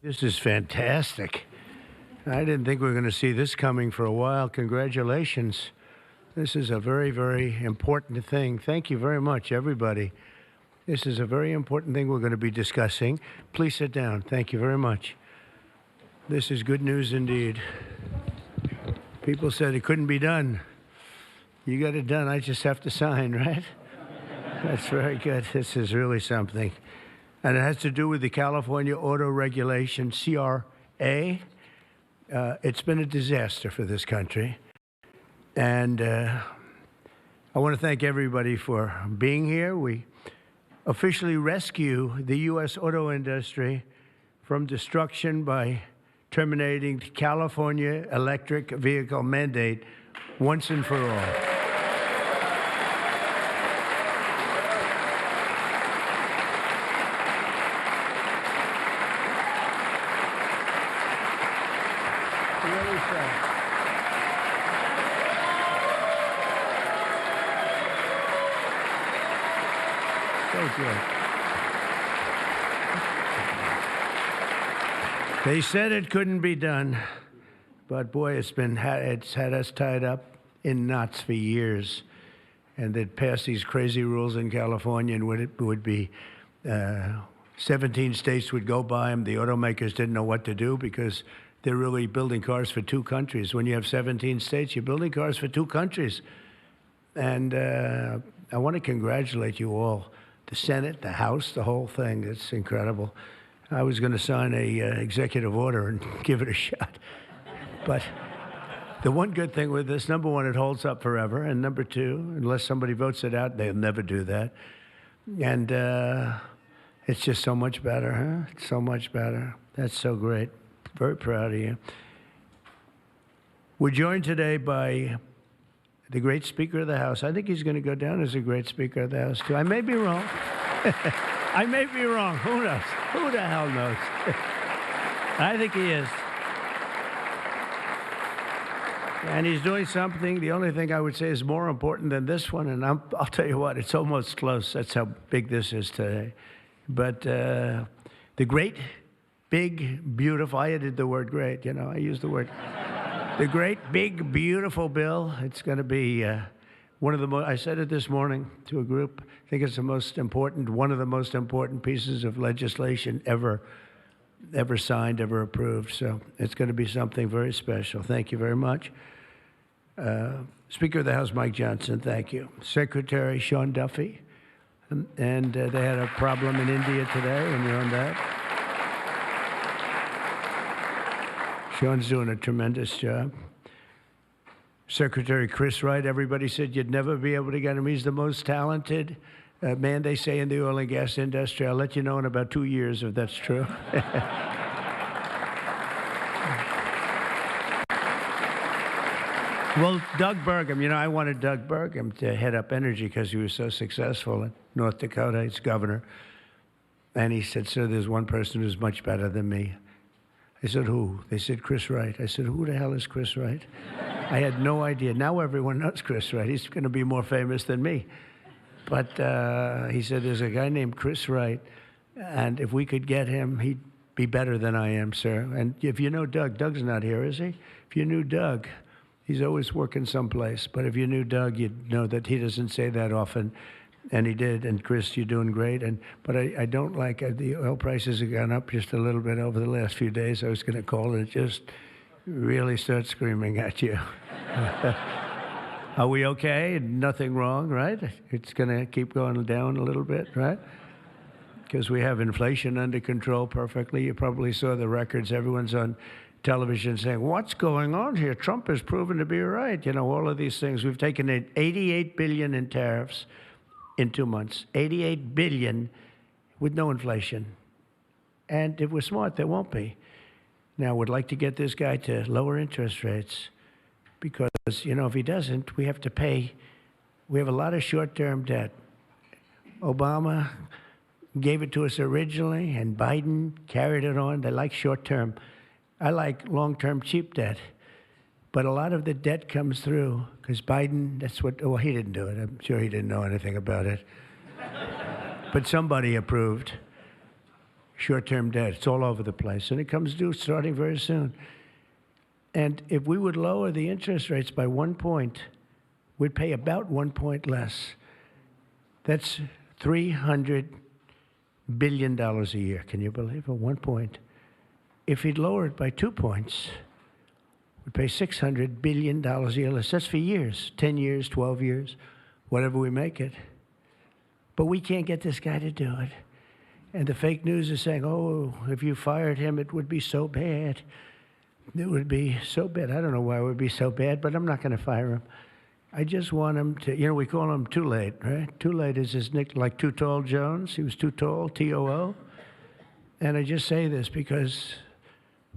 This is fantastic. I didn't think we were going to see this coming for a while. Congratulations. This is a very, very important thing. Thank you very much, everybody. This is a very important thing we're going to be discussing. Please sit down. Thank you very much. This is good news indeed. People said it couldn't be done. You got it done. I just have to sign, right? That's very good. This is really something. And it has to do with the California Auto Regulation, CRA. It's been a disaster for this country. And I want to thank everybody for being here. We officially rescue the U.S. auto industry from destruction by terminating the California electric vehicle mandate once and for all. They said it couldn't be done, but boy, it's had us tied up in knots for years. And they'd pass these crazy rules in California, and it would be 17 states would go by them. The automakers didn't know what to do because they're really building cars for two countries. When you have 17 states, you're building cars for two countries. And I want to congratulate you all. The Senate, the House, the whole thing. It's incredible. I was going to sign a executive order and give it a shot. But the one good thing with this, number one, it holds up forever. And number two, unless somebody votes it out, they'll never do that. And it's just so much better, huh? It's so much better. That's so great. Very proud of you. We're joined today by the great Speaker of the House. I think he's going to go down as a great Speaker of the House, too. I may be wrong. I may be wrong. Who knows? Who the hell knows? I think he is. And he's doing something, the only thing I would say is more important than this one, and I'll tell you what, it's almost close. That's how big this is today. But the great, big, beautiful, I added the word great, you know, I used the word. The great, big, beautiful bill. It's going to be one of the most, I said it this morning to a group, I think it's the most important, one of the most important pieces of legislation ever signed, ever approved. So it's going to be something very special. Thank you very much. Speaker of the House, Mike Johnson, thank you. Secretary Sean Duffy. And they had a problem in India today, and you're on that. Sean's doing a tremendous job. Secretary Chris Wright, everybody said you'd never be able to get him. He's the most talented man, they say, in the oil and gas industry. I'll let you know in about 2 years if that's true. Well, Doug Burgum, you know, I wanted Doug Burgum to head up energy because he was so successful in North Dakota. He's governor. And he said, sir, there's one person who's much better than me. I said, who? They said, Chris Wright. I said, who the hell is Chris Wright? I had no idea. Now everyone knows Chris Wright. He's going to be more famous than me. But he said, there's a guy named Chris Wright, and if we could get him, he'd be better than I am, sir. And if you know Doug, Doug's not here, is he? If you knew Doug, he's always working someplace. But if you knew Doug, you'd know that he doesn't say that often. And he did. And Chris, you're doing great. But I don't like the oil prices have gone up just a little bit over the last few days. I was going to call it just really start screaming at you. Are we okay? Nothing wrong, right? It's going to keep going down a little bit, right? Because we have inflation under control perfectly. You probably saw the records. Everyone's on television saying, what's going on here? Trump has proven to be right. You know, all of these things. We've taken in $88 billion in tariffs in 2 months. $88 billion with no inflation. And if we're smart, there won't be. Now, we'd like to get this guy to lower interest rates because, you know, if he doesn't, we have to pay. We have a lot of short-term debt. Obama gave it to us originally, and Biden carried it on. They like short-term. I like long-term cheap debt. But a lot of the debt comes through because Biden, that's what, well, he didn't do it. I'm sure he didn't know anything about it. But somebody approved. short-term debt. It's all over the place, and it comes due starting very soon. And if we would lower the interest rates by 1 point, we'd pay about 1 point less. That's $300 billion a year. Can you believe it? 1 point. If he'd lower it by 2 points, we'd pay $600 billion a year less. That's for years, 10 years, 12 years, whatever we make it. But we can't get this guy to do it. And the fake news is saying, oh, if you fired him, it would be so bad. It would be so bad. I don't know why it would be so bad, but I'm not going to fire him. I just want him to, we call him Too Late, right? Too Late is his nickname, like Too Tall Jones. He was too tall, T-O-O. And I just say this because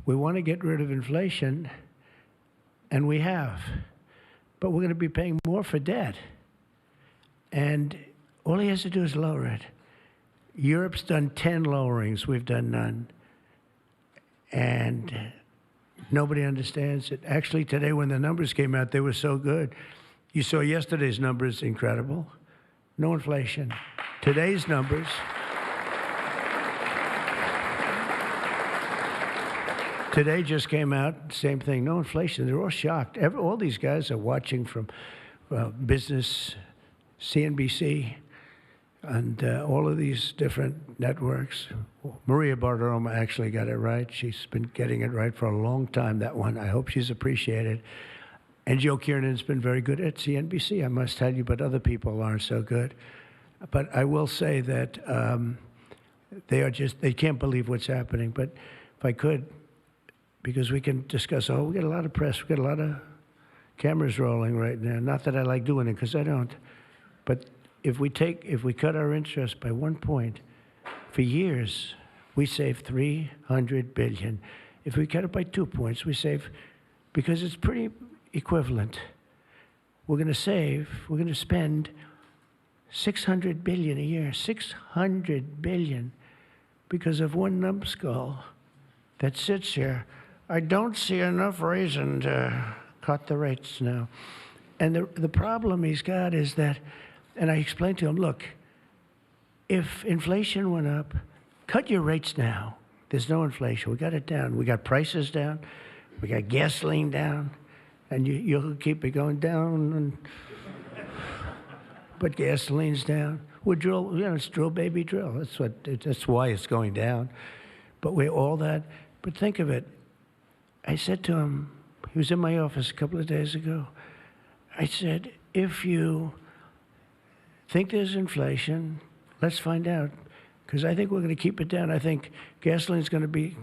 we want to get rid of inflation, and we have. But we're going to be paying more for debt. And all he has to do is lower it. Europe's done 10 lowerings. We've done none. And nobody understands it. Actually, today when the numbers came out, they were so good. You saw yesterday's numbers, incredible. No inflation. Today's numbers. Today just came out, same thing, no inflation. They're all shocked. All these guys are watching from business, CNBC, and all of these different networks. Maria Bartiromo actually got it right. She's been getting it right for a long time, that one. I hope she's appreciated. And Joe Kiernan's been very good at CNBC, I must tell you, but other people aren't so good. But I will say that they can't believe what's happening. But if I could, because we can discuss, we get a lot of press, we get a lot of cameras rolling right now. Not that I like doing it, because I don't. But if we cut our interest by 1 point, for years, we save $300 billion. If we cut it by 2 points, we save, because it's pretty equivalent. We're going to spend $600 billion a year, $600 billion, because of one numbskull that sits here. I don't see enough reason to cut the rates now. And the problem he's got is that, and I explained to him, look, if inflation went up, cut your rates now. There's no inflation. We got it down. We got prices down. We got gasoline down. And you'll keep it going down. But gasoline's down. We drill, it's drill, baby, drill. That's why it's going down. But all that. But think of it. I said to him, he was in my office a couple of days ago. I said, if you think there's inflation, let's find out. Because I think we're going to keep it down. I think gasoline's going to be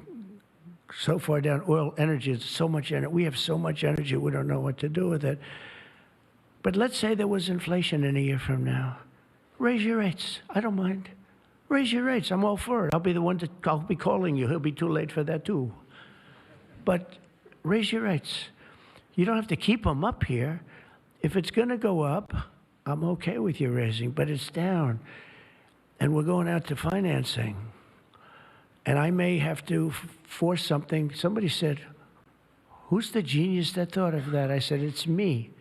so far down. Oil, energy, is so much energy. We have so much energy, we don't know what to do with it. But let's say there was inflation in a year from now. Raise your rates. I don't mind. Raise your rates. I'm all for it. I'll be the one I'll be calling you. He'll be too late for that, too. But raise your rates. You don't have to keep them up here. If it's going to go up, I'm okay with you raising, but it's down. And we're going out to financing. And I may have to force something. Somebody said, who's the genius that thought of that? I said, it's me.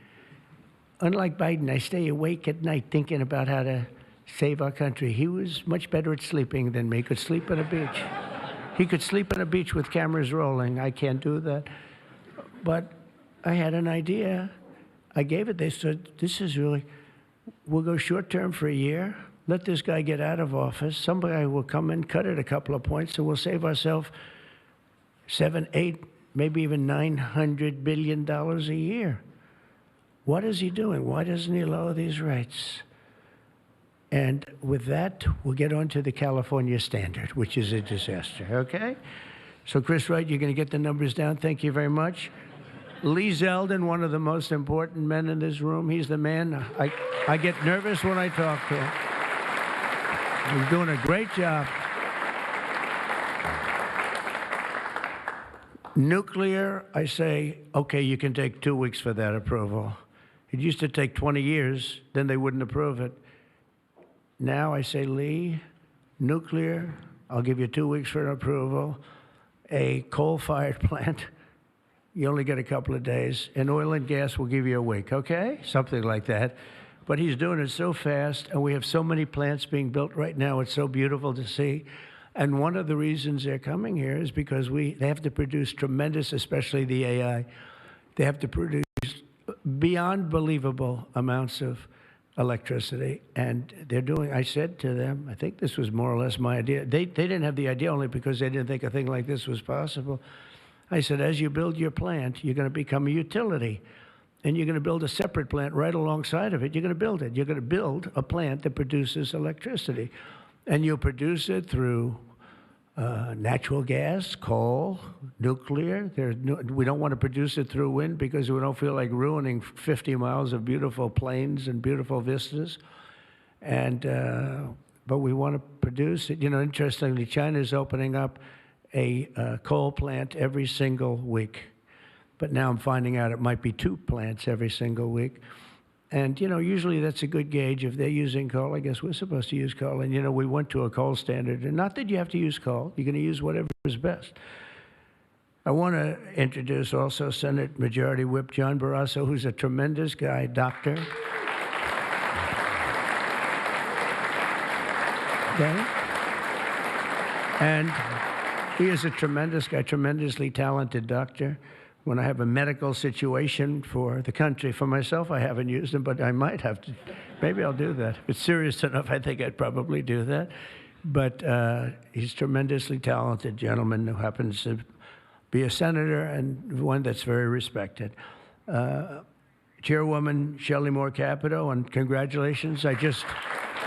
Unlike Biden, I stay awake at night thinking about how to save our country. He was much better at sleeping than me. He could sleep on a beach. He could sleep on a beach with cameras rolling. I can't do that. But I had an idea. I gave it. They said, this is really, we'll go short term for a year. Let this guy get out of office. Somebody will come in, cut it a couple of points, and we'll save ourselves $7, $8, maybe even $900 billion a year. What is he doing? Why doesn't he lower these rates? And with that, we'll get on to the California standard, which is a disaster, okay? So, Chris Wright, you're going to get the numbers down. Thank you very much. Lee Zeldin, one of the most important men in this room. He's the man. I get nervous when I talk to him. He's doing a great job. Nuclear, I say, okay, you can take 2 weeks for that approval. It used to take 20 years, then they wouldn't approve it. Now I say, Lee, nuclear, I'll give you 2 weeks for an approval. A coal-fired plant, you only get a couple of days. And oil and gas will give you a week, okay? Something like that. But he's doing it so fast, and we have so many plants being built right now. It's so beautiful to see. And one of the reasons they're coming here is because they have to produce tremendous, especially the AI, they have to produce beyond believable amounts of electricity. And they're doing, I said to them, I think this was more or less my idea. They didn't have the idea only because they didn't think a thing like this was possible. I said, as you build your plant, you're going to become a utility. And you're going to build a separate plant right alongside of it. You're going to build it. You're going to build a plant that produces electricity. And you'll produce it through natural gas, coal, nuclear. We don't want to produce it through wind because we don't feel like ruining 50 miles of beautiful plains and beautiful vistas. And but we want to produce it. You know, interestingly, China's opening up a coal plant every single week. But now I'm finding out it might be 2 plants every single week. And, you know, usually that's a good gauge. If they're using coal, I guess we're supposed to use coal. And, you know, we went to a coal standard. And not that you have to use coal. You're going to use whatever is best. I want to introduce also Senate Majority Whip John Barrasso, who's a tremendous guy, doctor. Okay? And he is a tremendous guy, tremendously talented doctor. When I have a medical situation for the country, for myself, I haven't used him, but I might have to. Maybe I'll do that. If it's serious enough, I think I'd probably do that. But he's a tremendously talented gentleman who happens to be a senator and one that's very respected. Chairwoman Shelley Moore Capito, and congratulations. I just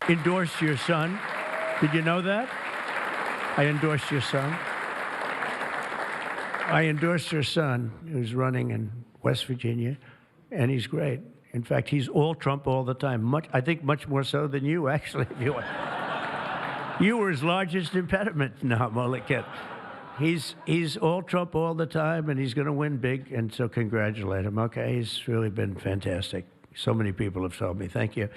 endorsed your son. Did you know that? I endorsed your son. I endorsed your son, who's running in West Virginia, and he's great. In fact, he's all Trump all the time. I think much more so than you, actually. You were his largest impediment. No, I'm only kidding. He's all Trump all the time, and he's going to win big, and so congratulate him, okay? He's really been fantastic. So many people have told me. Thank you.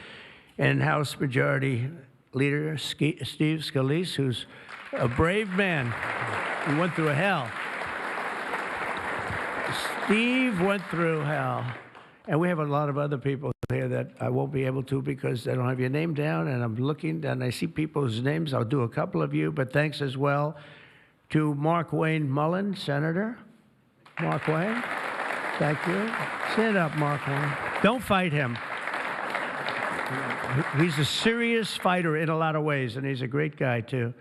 And House Majority Leader Steve Scalise, who's a brave man. He went through hell. Steve went through hell. And we have a lot of other people here that I won't be able to because they don't have your name down. And I'm looking and I see people's names. I'll do a couple of you, but thanks as well to Mark Wayne Mullen, Senator. Mark Wayne, thank you. Stand up, Mark Wayne. Don't fight him. He's a serious fighter in a lot of ways, and he's a great guy, too.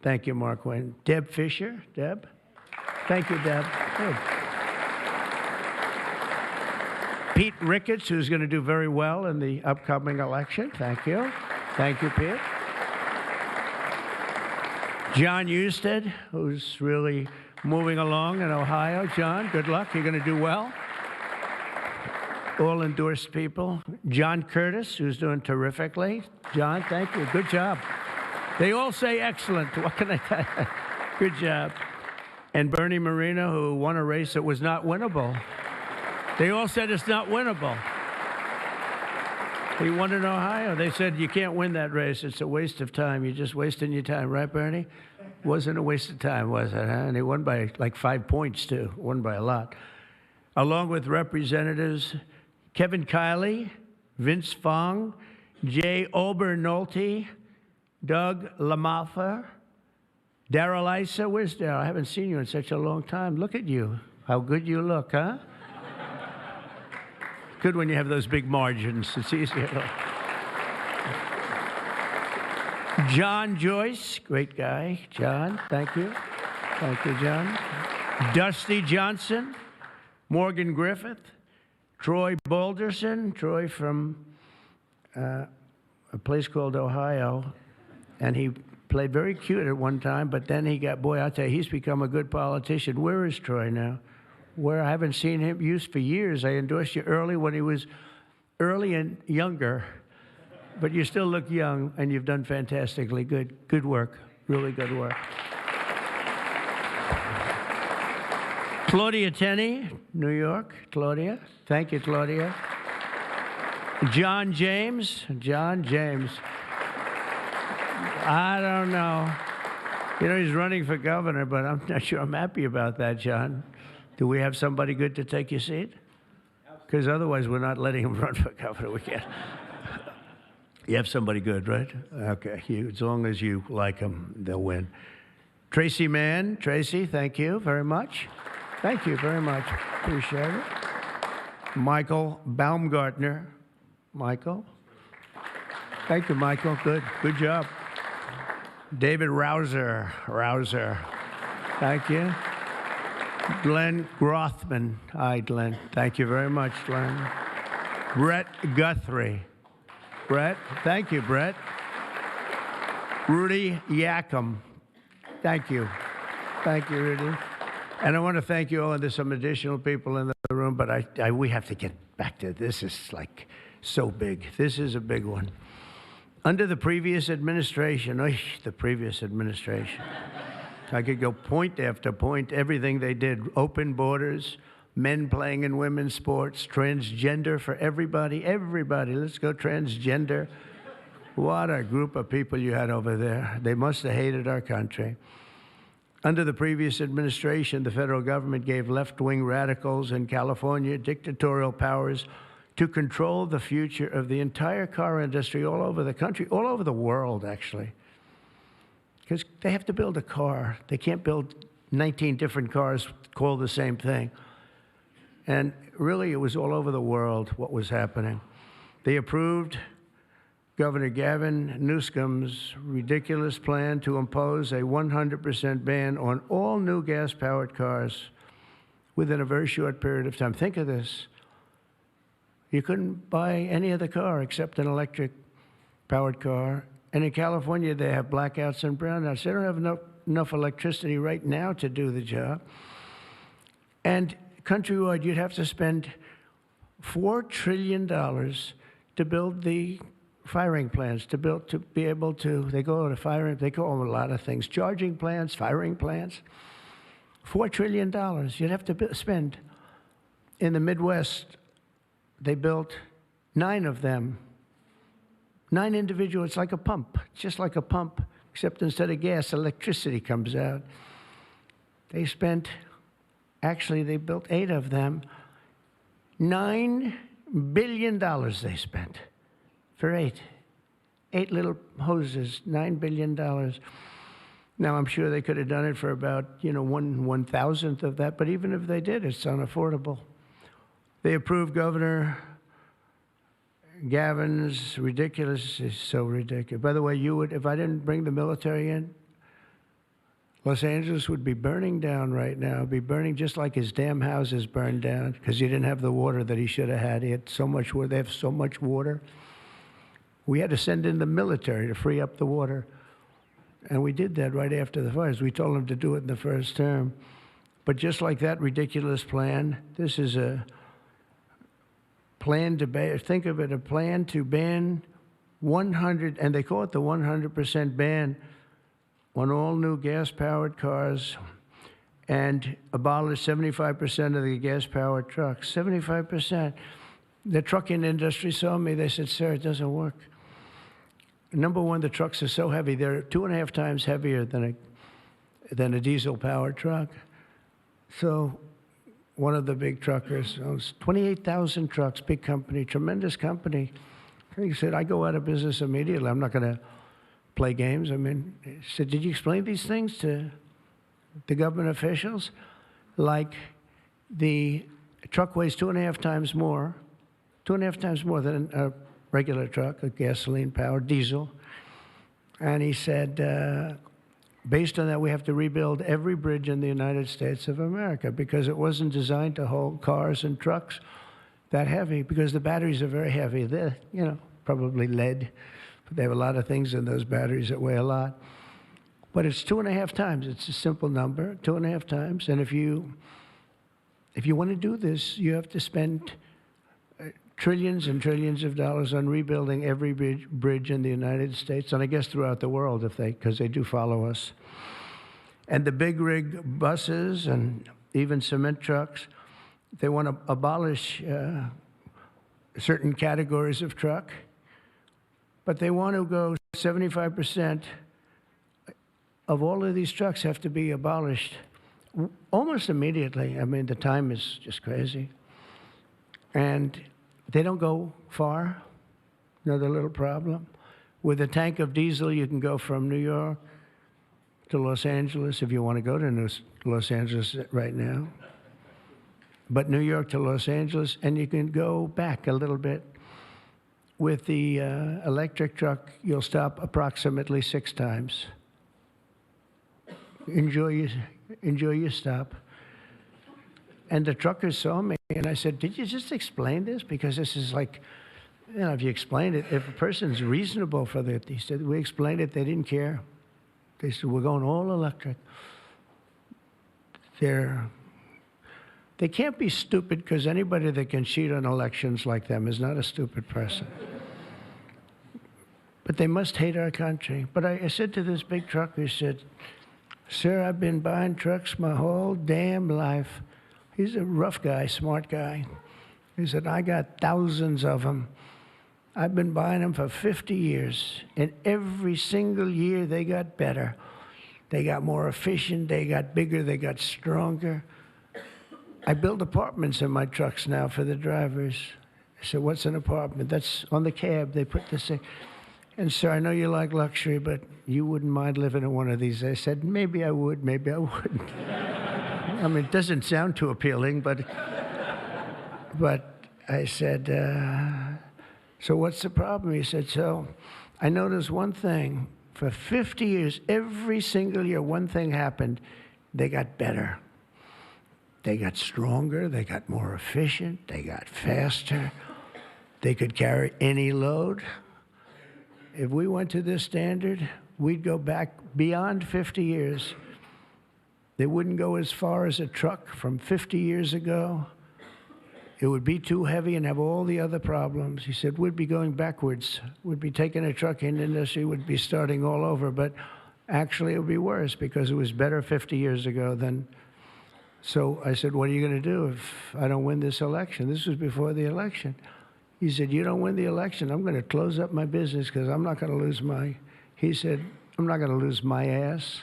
Thank you, Mark Wayne. Deb Fisher. Deb? Thank you, Deb. Good. Pete Ricketts, who's going to do very well in the upcoming election. Thank you. Thank you, Pete. John Husted, who's really moving along in Ohio. John, good luck. You're going to do well. All endorsed people. John Curtis, who's doing terrifically. John, thank you. Good job. They all say excellent. What can I tell you? Good job. And Bernie Moreno, who won a race that was not winnable. They all said it's not winnable. He won in Ohio. They said, you can't win that race. It's a waste of time. You're just wasting your time. Right, Bernie? Wasn't a waste of time, was it? Huh? And he won by like 5 points, too. Won by a lot. Along with Representatives Kevin Kiley, Vince Fong, Jay Obernolte, Doug Lamalfa, Daryl Issa. Where's Daryl? I haven't seen you in such a long time. Look at you. How good you look, huh? Good when you have those big margins. It's easier. John Joyce, great guy. John, thank you. Thank you, John. Dusty Johnson, Morgan Griffith, Troy Balderson. Troy from a place called Ohio. And he played very cute at one time, but then he got, boy, I'll tell you, he's become a good politician. Where is Troy now? Where I haven't seen him used for years. I endorsed you early when he was early and younger, but you still look young, and you've done fantastically good. Good work, really good work. Claudia Tenney, New York. Claudia, thank you, Claudia. John James, John James. I don't know. You know, he's running for governor, but I'm not sure I'm happy about that, John. Do we have somebody good to take your seat? Because otherwise we're not letting him run for governor. We can't. You have somebody good, right? Okay. As long as you like them, they'll win. Tracy Mann. Tracy, thank you very much. Thank you very much. Appreciate it. Michael Baumgartner. Michael. Thank you, Michael. Good job. David Rouser. Thank you. Glenn Grothman. Hi, Glenn. Thank you very much, Glenn. Brett Guthrie. Brett. Thank you, Brett. Rudy Yackham. Thank you. Thank you, Rudy. And I want to thank you all. And there's some additional people in the room, but we have to get back to this. Is like so big. This is a big one. Under the previous administration, I could go point after point, everything they did, open borders, men playing in women's sports, transgender for everybody, let's go transgender. What a group of people you had over there. They must have hated our country. Under the previous administration, the federal government gave left-wing radicals in California dictatorial powers to control the future of the entire car industry all over the country, all over the world, actually. Because they have to build a car. They can't build 19 different cars called the same thing. And really, it was all over the world what was happening. They approved Governor Gavin Newsom's ridiculous plan to impose a 100% ban on all new gas-powered cars within a very short period of time. Think of this. You couldn't buy any other car except an electric-powered car. And in California, they have blackouts and brownouts. They don't have enough electricity right now to do the job. And countrywide, you'd have to spend $4 trillion to build the firing plants, to be able to, they call them a lot of things, charging plants, firing plants. $4 trillion you'd have to spend. In the Midwest, they built 9 of them. 9 individual, it's like a pump, just like a pump, except instead of gas, electricity comes out. They built 8 of them. $9 billion they spent for 8. 8 little hoses, $9 billion. Now, I'm sure they could have done it for about, 1/1000th of that, but even if they did, it's unaffordable. They approved Governor Gavin's ridiculous, is so ridiculous. By the way, if I didn't bring the military in, Los Angeles would be burning down right now. It'd be burning just like his damn houses burned down because he didn't have the water that he should have had. He had so much water. They have so much water. We had to send in the military to free up the water. And we did that right after the fires. We told them to do it in the first term. But just like that ridiculous plan, this is a plan to ban, think of it, a plan to ban 100, and they call it the 100% ban on all new gas-powered cars and abolish 75% of the gas-powered trucks. 75%. The trucking industry saw me. They said, sir, it doesn't work. Number one, the trucks are so heavy. They're 2.5 times heavier than a diesel-powered truck. So one of the big truckers owns 28,000 trucks, big company, tremendous company. He said, I go out of business immediately. I'm not going to play games. He said, did you explain these things to the government officials? Like the truck weighs 2.5 times more than a regular truck, a gasoline-powered diesel. And he said, based on that, we have to rebuild every bridge in the United States of America because it wasn't designed to hold cars and trucks that heavy because the batteries are very heavy. They're, probably lead. But they have a lot of things in those batteries that weigh a lot. But it's 2.5 times. It's a simple number, 2.5 times. And if you want to do this, you have to spend trillions and trillions of dollars on rebuilding every bridge in the United States, and I guess throughout the world, because they do follow us. And the big rig buses and even cement trucks, they want to abolish certain categories of truck, but they want to go 75% of all of these trucks have to be abolished almost immediately. The time is just crazy. And they don't go far. Another little problem. With a tank of diesel, you can go from New York to Los Angeles if you want to go to Los Angeles right now. But New York to Los Angeles, and you can go back a little bit. With the electric truck, you'll stop approximately 6 times. Enjoy your stop. And the truckers saw me, and I said, did you just explain this? Because this is like, you know, if you explain it, if a person's reasonable for that, he said, we explained it, they didn't care. They said, we're going all electric. They can't be stupid, because anybody that can cheat on elections like them is not a stupid person. But they must hate our country. But I said to this big trucker, he said, sir, I've been buying trucks my whole damn life. He's a rough guy, smart guy. He said, I got thousands of them. I've been buying them for 50 years. And every single year they got better. They got more efficient, they got bigger, they got stronger. I build apartments in my trucks now for the drivers. I said, what's an apartment? That's on the cab. They put this in. And sir, I know you like luxury, but you wouldn't mind living in one of these. I said, maybe I would, maybe I wouldn't. I mean, it doesn't sound too appealing, but I said, so what's the problem? He said, so I noticed one thing. For 50 years, every single year, one thing happened. They got better. They got stronger. They got more efficient. They got faster. They could carry any load. If we went to this standard, we'd go back beyond 50 years. They wouldn't go as far as a truck from 50 years ago. It would be too heavy and have all the other problems. He said, we'd be going backwards. We'd be taking a trucking industry, would be starting all over. But actually, it would be worse, because it was better 50 years ago than. So I said, what are you going to do if I don't win this election? This was before the election. He said, you don't win the election, I'm going to close up my business, because I'm not going to lose he said, I'm not going to lose my ass.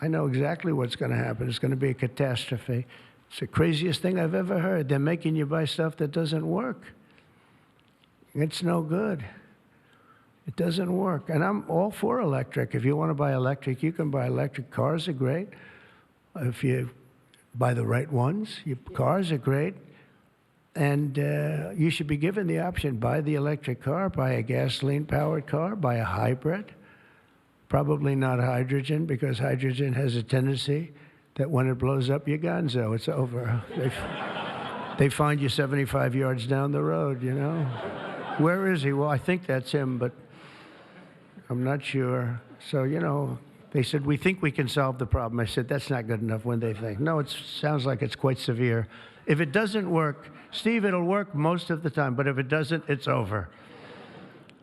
I know exactly what's going to happen. It's going to be a catastrophe. It's the craziest thing I've ever heard. They're making you buy stuff that doesn't work. It's no good. It doesn't work. And I'm all for electric. If you want to buy electric, you can buy electric. Cars are great. If you buy the right ones, cars are great. And you should be given the option, buy the electric car, buy a gasoline-powered car, buy a hybrid. Probably not hydrogen, because hydrogen has a tendency that when it blows up, you're gonzo. It's over. They find you 75 yards down the road, you know. Where is he? Well, I think that's him, but I'm not sure. So, you know, they said, we think we can solve the problem. I said, that's not good enough. When they think, no, it sounds like it's quite severe. If it doesn't work, Steve, it'll work most of the time, but if it doesn't, it's over.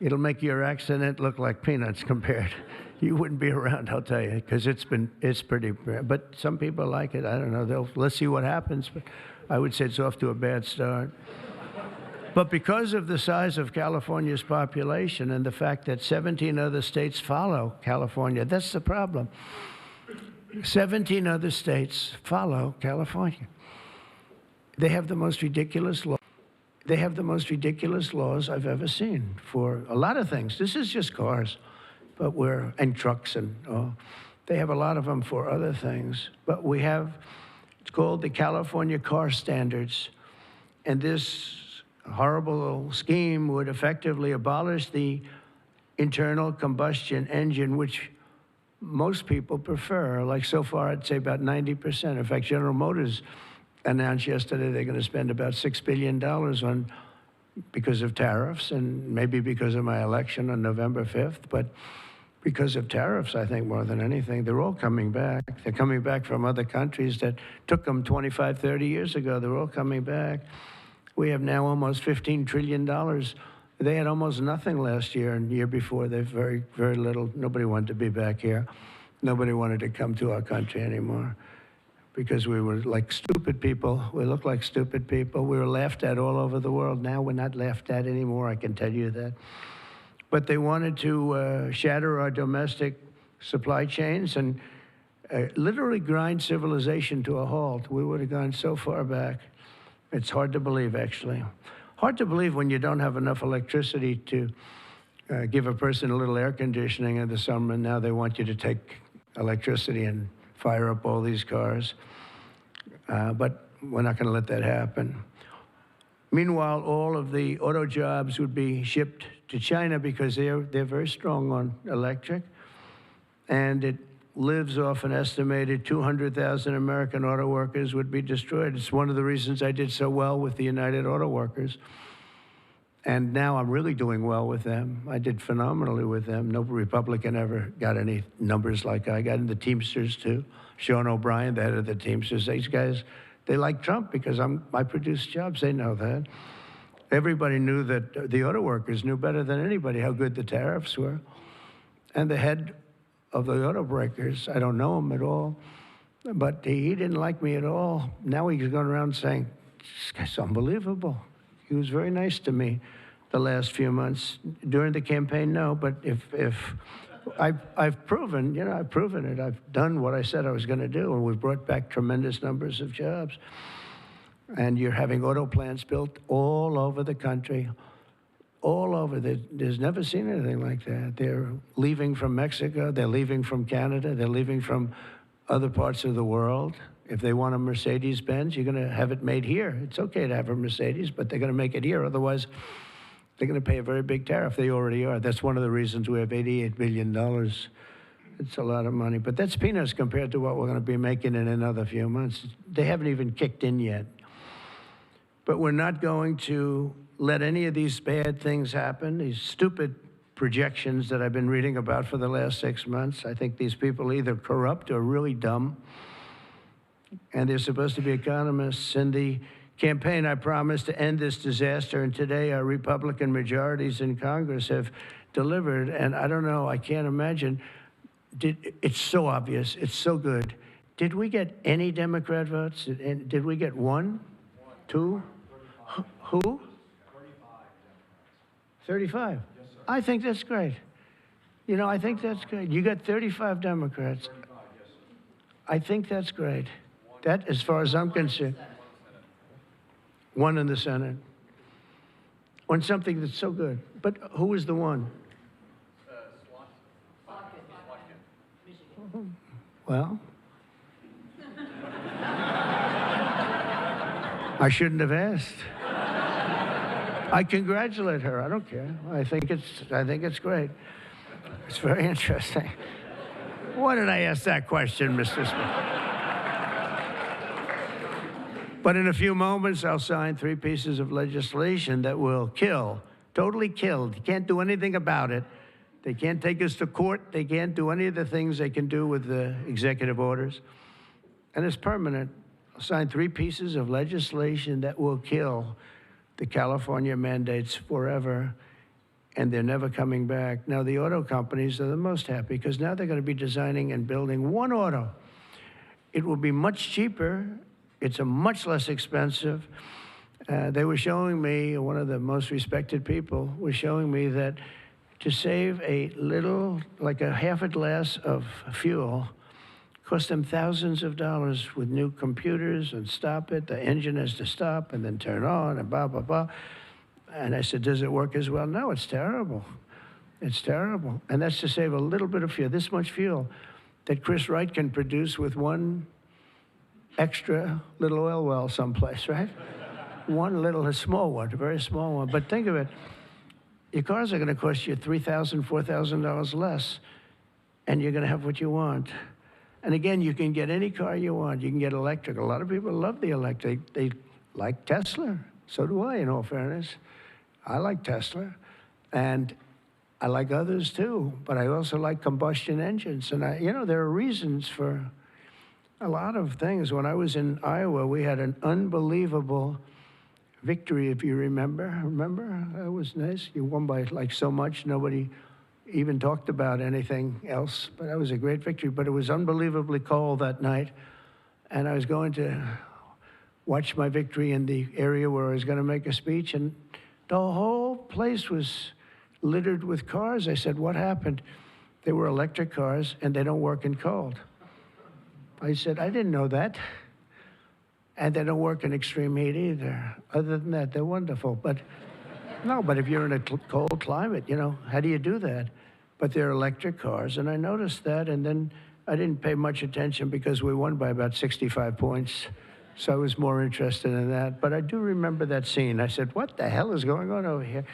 It'll make your accident look like peanuts compared. You wouldn't be around, I'll tell you, because it's pretty bad. But some people like it. I don't know. Let's see what happens. But I would say it's off to a bad start. But because of the size of California's population and the fact that 17 other states follow California, that's the problem. 17 other states follow California. They have the most ridiculous law. They have the most ridiculous laws I've ever seen for a lot of things. This is just cars. And trucks, and they have a lot of them for other things. But we have, it's called the California Car Standards. And this horrible scheme would effectively abolish the internal combustion engine, which most people prefer. Like so far, I'd say about 90%. In fact, General Motors announced yesterday they're going to spend about $6 billion on, because of tariffs, and maybe because of my election on November 5th, but because of tariffs, I think, more than anything. They're all coming back. They're coming back from other countries that took them 25, 30 years ago. They're all coming back. We have now almost $15 trillion. They had almost nothing last year, and the year before, they've very, very little. Nobody wanted to be back here. Nobody wanted to come to our country anymore, because we were like stupid people. We looked like stupid people. We were laughed at all over the world. Now we're not laughed at anymore, I can tell you that. But they wanted to shatter our domestic supply chains and literally grind civilization to a halt. We would have gone so far back. It's hard to believe, actually. Hard to believe when you don't have enough electricity to give a person a little air conditioning in the summer, and now they want you to take electricity and fire up all these cars. But we're not going to let that happen. Meanwhile, all of the auto jobs would be shipped to China because they're very strong on electric. And it lives off an estimated 200,000 American auto workers would be destroyed. It's one of the reasons I did so well with the United Auto Workers. And now I'm really doing well with them. I did phenomenally with them. No Republican ever got any numbers like I got. And the Teamsters, too. Sean O'Brien, the head of the Teamsters, these guys, they like Trump because I produce jobs. They know that. Everybody knew that the auto workers knew better than anybody how good the tariffs were. And the head of the autobreakers, I don't know him at all, but he didn't like me at all. Now he's going around saying, this guy's unbelievable. He was very nice to me the last few months. During the campaign, no, but if I've proven, I've proven it. I've done what I said I was going to do, and we've brought back tremendous numbers of jobs. And you're having auto plants built all over the country, all over. There's never seen anything like that. They're leaving from Mexico. They're leaving from Canada. They're leaving from other parts of the world. If they want a Mercedes-Benz, you're going to have it made here. It's okay to have a Mercedes, but they're going to make it here. Otherwise, they're going to pay a very big tariff. They already are. That's one of the reasons we have $88 billion. It's a lot of money. But that's peanuts compared to what we're going to be making in another few months. They haven't even kicked in yet. But we're not going to let any of these bad things happen, these stupid projections that I've been reading about for the last 6 months. I think these people are either corrupt or really dumb. And they're supposed to be economists. In the campaign, I promised to end this disaster, and today our Republican majorities in Congress have delivered. And I don't know, I can't imagine. It's so obvious. It's so good. Did we get any Democrat votes? Did we get one? Two? Who? 35. Yes, sir. I think that's great. I think that's great. You got 35 Democrats. 35, yes, sir. I think that's great. That, as far as I'm concerned, one in the Senate. On something that's so good. But who is the one? Well, I shouldn't have asked. I congratulate her. I don't care. I think it's great. It's very interesting. Why did I ask that question, Mr. Smith? But in a few moments, I'll sign 3 pieces of legislation that will kill, totally kill. You can't do anything about it. They can't take us to court. They can't do any of the things they can do with the executive orders. And it's permanent. I'll sign 3 pieces of legislation that will kill the California mandates forever, and they're never coming back. Now, the auto companies are the most happy because now they're going to be designing and building one auto. It will be much cheaper. It's a much less expensive. They were showing me, one of the most respected people was showing me that to save a little, like a half a glass of fuel, cost them thousands of dollars with new computers and stop it. The engine has to stop and then turn on and blah, blah, blah. And I said, does it work as well? No, it's terrible. It's terrible. And that's to save a little bit of fuel, this much fuel that Chris Wright can produce with one extra little oil well someplace, right? One little, a small one, a very small one. But think of it. Your cars are going to cost you $3,000, $4,000 less, and you're going to have what you want. And again, you can get any car you want. You can get electric. A lot of people love the electric. They like Tesla. So do I, in all fairness. I like Tesla. And I like others, too. But I also like combustion engines. And, there are reasons for a lot of things. When I was in Iowa, we had an unbelievable victory, if you remember. Remember? That was nice. You won by, so much. Nobody even talked about anything else, but that was a great victory. But it was unbelievably cold that night, and I was going to watch my victory in the area where I was going to make a speech, and the whole place was littered with cars. I said, what happened? They were electric cars, and they don't work in cold. I said, I didn't know that. And they don't work in extreme heat either. Other than that, they're wonderful. But No, but if you're in a cold climate, you know, how do you do that? But they're electric cars, and I noticed that, and then I didn't pay much attention because we won by about 65 points, so I was more interested in that. But I do remember that scene. I said, what the hell is going on over here?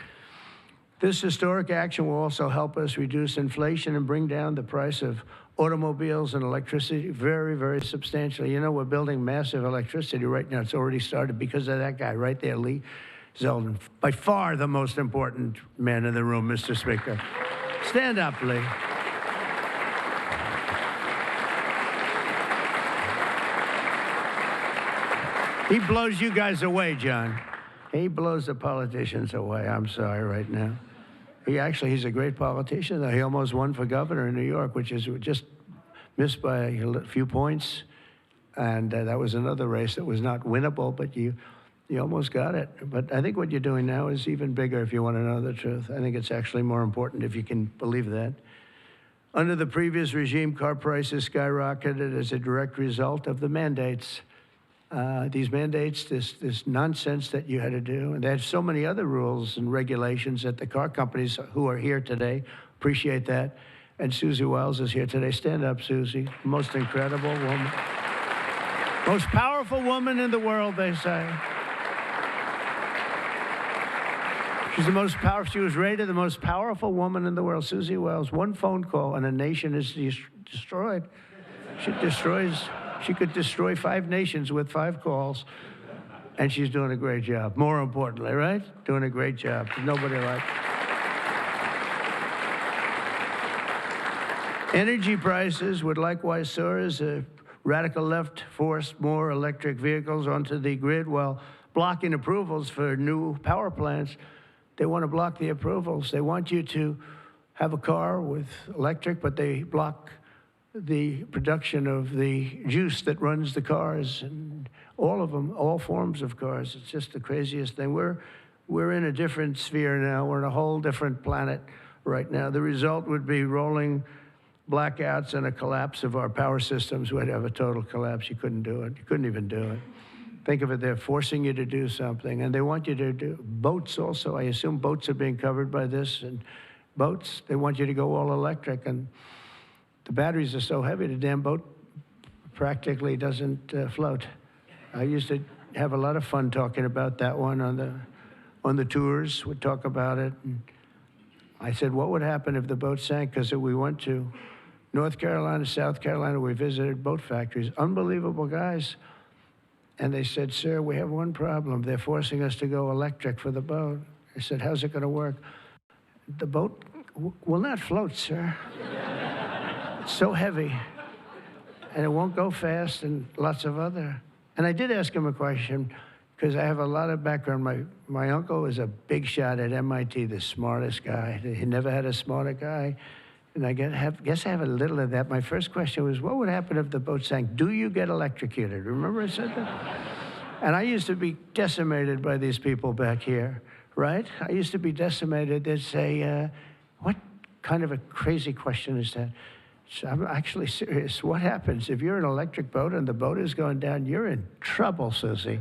This historic action will also help us reduce inflation and bring down the price of automobiles and electricity very, very substantially. You know, we're building massive electricity right now. It's already started because of that guy right there, Lee Zeldin. By far the most important man in the room, Mr. Speaker. Stand up, Lee. He blows you guys away, John. He blows the politicians away. I'm sorry right now. He's a great politician, though. He almost won for governor in New York, which is just missed by a few points. And that was another race that was not winnable, but you almost got it. But I think what you're doing now is even bigger if you want to know the truth. I think it's actually more important if you can believe that. Under the previous regime, car prices skyrocketed as a direct result of the mandates. These mandates, this nonsense that you had to do. And they had so many other rules and regulations that the car companies who are here today appreciate that. And Susie Wiles is here today. Stand up, Susie. Most incredible woman. Most powerful woman in the world, they say. She's the most powerful. She was rated the most powerful woman in the world. Susie Wiles. One phone call and a nation is destroyed. She could destroy 5 nations with 5 calls, and she's doing a great job. More importantly, right? Doing a great job. Nobody like. Energy prices would likewise soar as the radical left forced more electric vehicles onto the grid while blocking approvals for new power plants. They want to block the approvals. They want you to have a car with electric, but they block the production of the juice that runs the cars, and all of them, all forms of cars. It's just the craziest thing. We're in a different sphere now. We're in a whole different planet right now. The result would be rolling blackouts and a collapse of our power systems. We'd have a total collapse. You couldn't do it. You couldn't even do it. Think of it, they're forcing you to do something, and they want you to do boats also. I assume boats are being covered by this, and boats, they want you to go all electric, and the batteries are so heavy, the damn boat practically doesn't float. I used to have a lot of fun talking about that one on the tours. We'd talk about it. And I said, what would happen if the boat sank? Because we went to North Carolina, South Carolina. We visited boat factories. Unbelievable guys. And they said, sir, we have one problem. They're forcing us to go electric for the boat. I said, how's it going to work? The boat will not float, sir. It's so heavy, and it won't go fast, and lots of other. And I did ask him a question, because I have a lot of background. My uncle was a big shot at MIT, the smartest guy. He never had a smarter guy. And I guess I have a little of that. My first question was, what would happen if the boat sank? Do you get electrocuted? Remember I said that? And I used to be decimated by these people back here, right? I used to be decimated. They'd say, what kind of a crazy question is that? So I'm actually serious. What happens if you're an electric boat and the boat is going down? You're in trouble, Susie.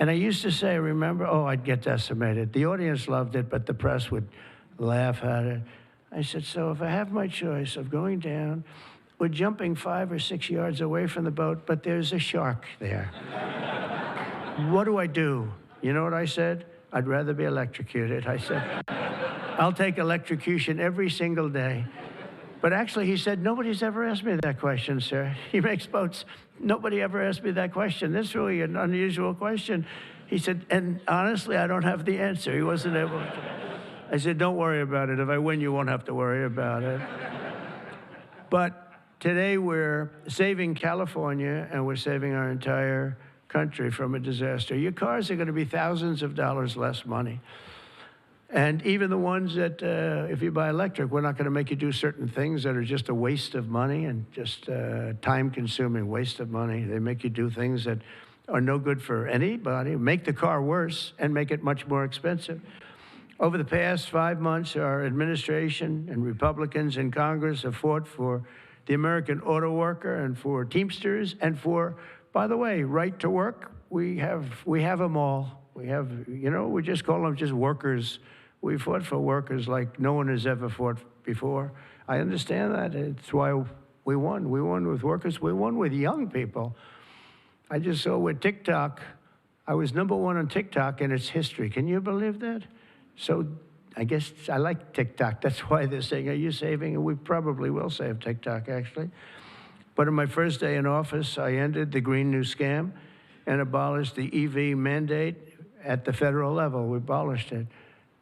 And I used to say, remember, I'd get decimated. The audience loved it, but the press would laugh at it. I said, so if I have my choice of going down or jumping 5 or 6 yards away from the boat, but there's a shark there, what do I do? You know what I said? I'd rather be electrocuted. I said, I'll take electrocution every single day. But actually, he said, nobody's ever asked me that question, sir. He makes boats. Nobody ever asked me that question. That's really an unusual question. He said, and honestly, I don't have the answer. He wasn't able to. I said, don't worry about it. If I win, you won't have to worry about it. But today, we're saving California, and we're saving our entire country from a disaster. Your cars are going to be thousands of dollars less money. And even the ones that, if you buy electric, we're not going to make you do certain things that are just a waste of money and just time-consuming waste of money. They make you do things that are no good for anybody, make the car worse, and make it much more expensive. Over the past 5 months, our administration and Republicans in Congress have fought for the American auto worker and for Teamsters and for, by the way, right to work. We have them all. We have, we just call them just workers. We fought for workers like no one has ever fought before. I understand that. It's why we won. We won with workers. We won with young people. I just saw with TikTok, I was #1 on TikTok in its history. Can you believe that? So I guess I like TikTok. That's why they're saying, are you saving it? We probably will save TikTok, actually. But on my first day in office, I ended the Green New Scam and abolished the EV mandate at the federal level. We abolished it,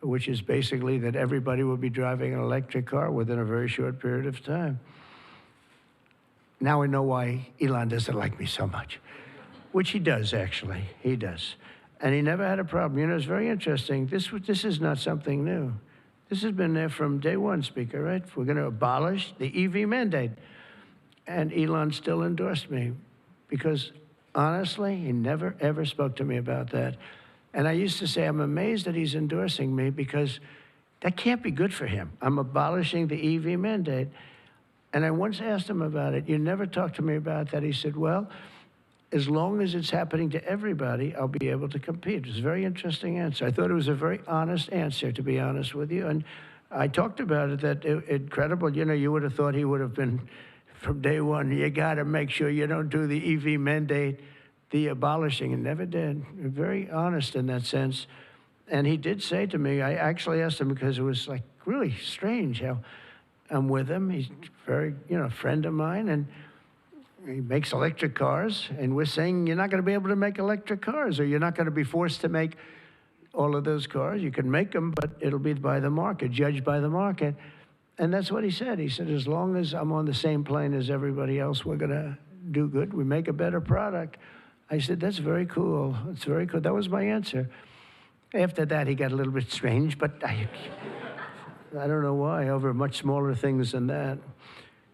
which is basically that everybody will be driving an electric car within a very short period of time. Now I know why Elon doesn't like me so much, which he does, actually. He does. And he never had a problem. You know, it's very interesting. This is not something new. This has been there from day one, Speaker, right? We're going to abolish the EV mandate. And Elon still endorsed me because, honestly, he never, ever spoke to me about that. And I used to say, I'm amazed that he's endorsing me because that can't be good for him. I'm abolishing the EV mandate. And I once asked him about it. You never talked to me about that. He said, well, as long as it's happening to everybody, I'll be able to compete. It's a very interesting answer. I thought it was a very honest answer, to be honest with you. And I talked about it, that incredible. You know, you would have thought he would have been, from day one, you got to make sure you don't do the EV mandate, the abolishing, and never did. Very honest in that sense. And he did say to me, I actually asked him because it was like really strange how I'm with him. He's very, a friend of mine, and he makes electric cars, and we're saying you're not going to be able to make electric cars, or you're not going to be forced to make all of those cars. You can make them, but it'll be by the market, judged by the market. And that's what he said. He said, as long as I'm on the same plane as everybody else, we're going to do good. We make a better product. I said, that's very cool. It's very cool. That was my answer. After that, he got a little bit strange, but I don't know why, over much smaller things than that.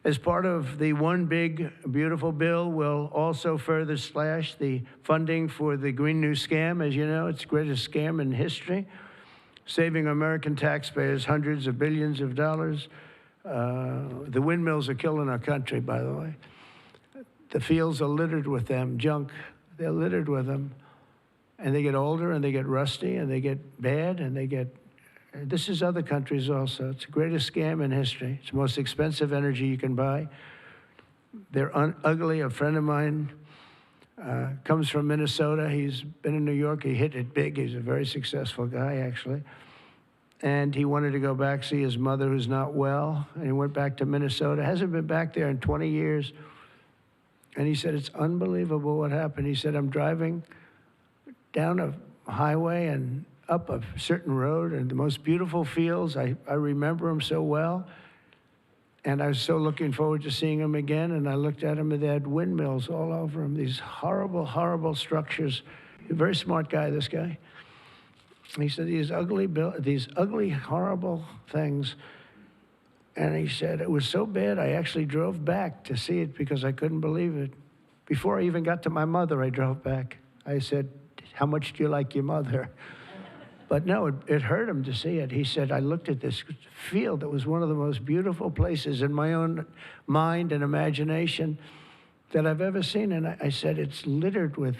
As part of the One Big Beautiful Bill, we'll also further slash the funding for the Green New Scam. As you know, it's the greatest scam in history, saving American taxpayers hundreds of billions of dollars. The windmills are killing our country, by the way. The fields are littered with them, junk. They're littered with them. And they get older, and they get rusty, and they get bad, and they get... This is other countries also. It's the greatest scam in history. It's the most expensive energy you can buy. They're ugly. A friend of mine comes from Minnesota. He's been in New York. He hit it big. He's a very successful guy, actually. And he wanted to go back, see his mother who's not well. And he went back to Minnesota. Hasn't been back there in 20 years. And he said, it's unbelievable what happened. He said, I'm driving down a highway and up a certain road, and the most beautiful fields. I remember them so well. And I was so looking forward to seeing them again. And I looked at them, and they had windmills all over them, these horrible, horrible structures. A very smart guy, this guy. He said, these ugly, horrible things. And he said, it was so bad, I actually drove back to see it because I couldn't believe it. Before I even got to my mother, I drove back. I said, how much do you like your mother? But no, it hurt him to see it. He said, I looked at this field that was one of the most beautiful places in my own mind and imagination that I've ever seen. And I said, it's littered with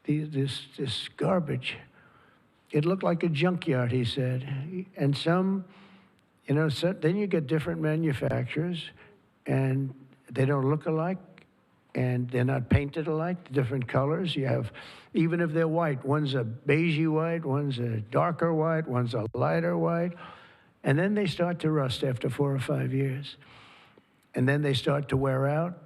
this garbage. It looked like a junkyard, he said. And some, then you get different manufacturers, and they don't look alike, and they're not painted alike, different colors. You have, even if they're white, one's a beigey white, one's a darker white, one's a lighter white. And then they start to rust after 4 or 5 years. And then they start to wear out,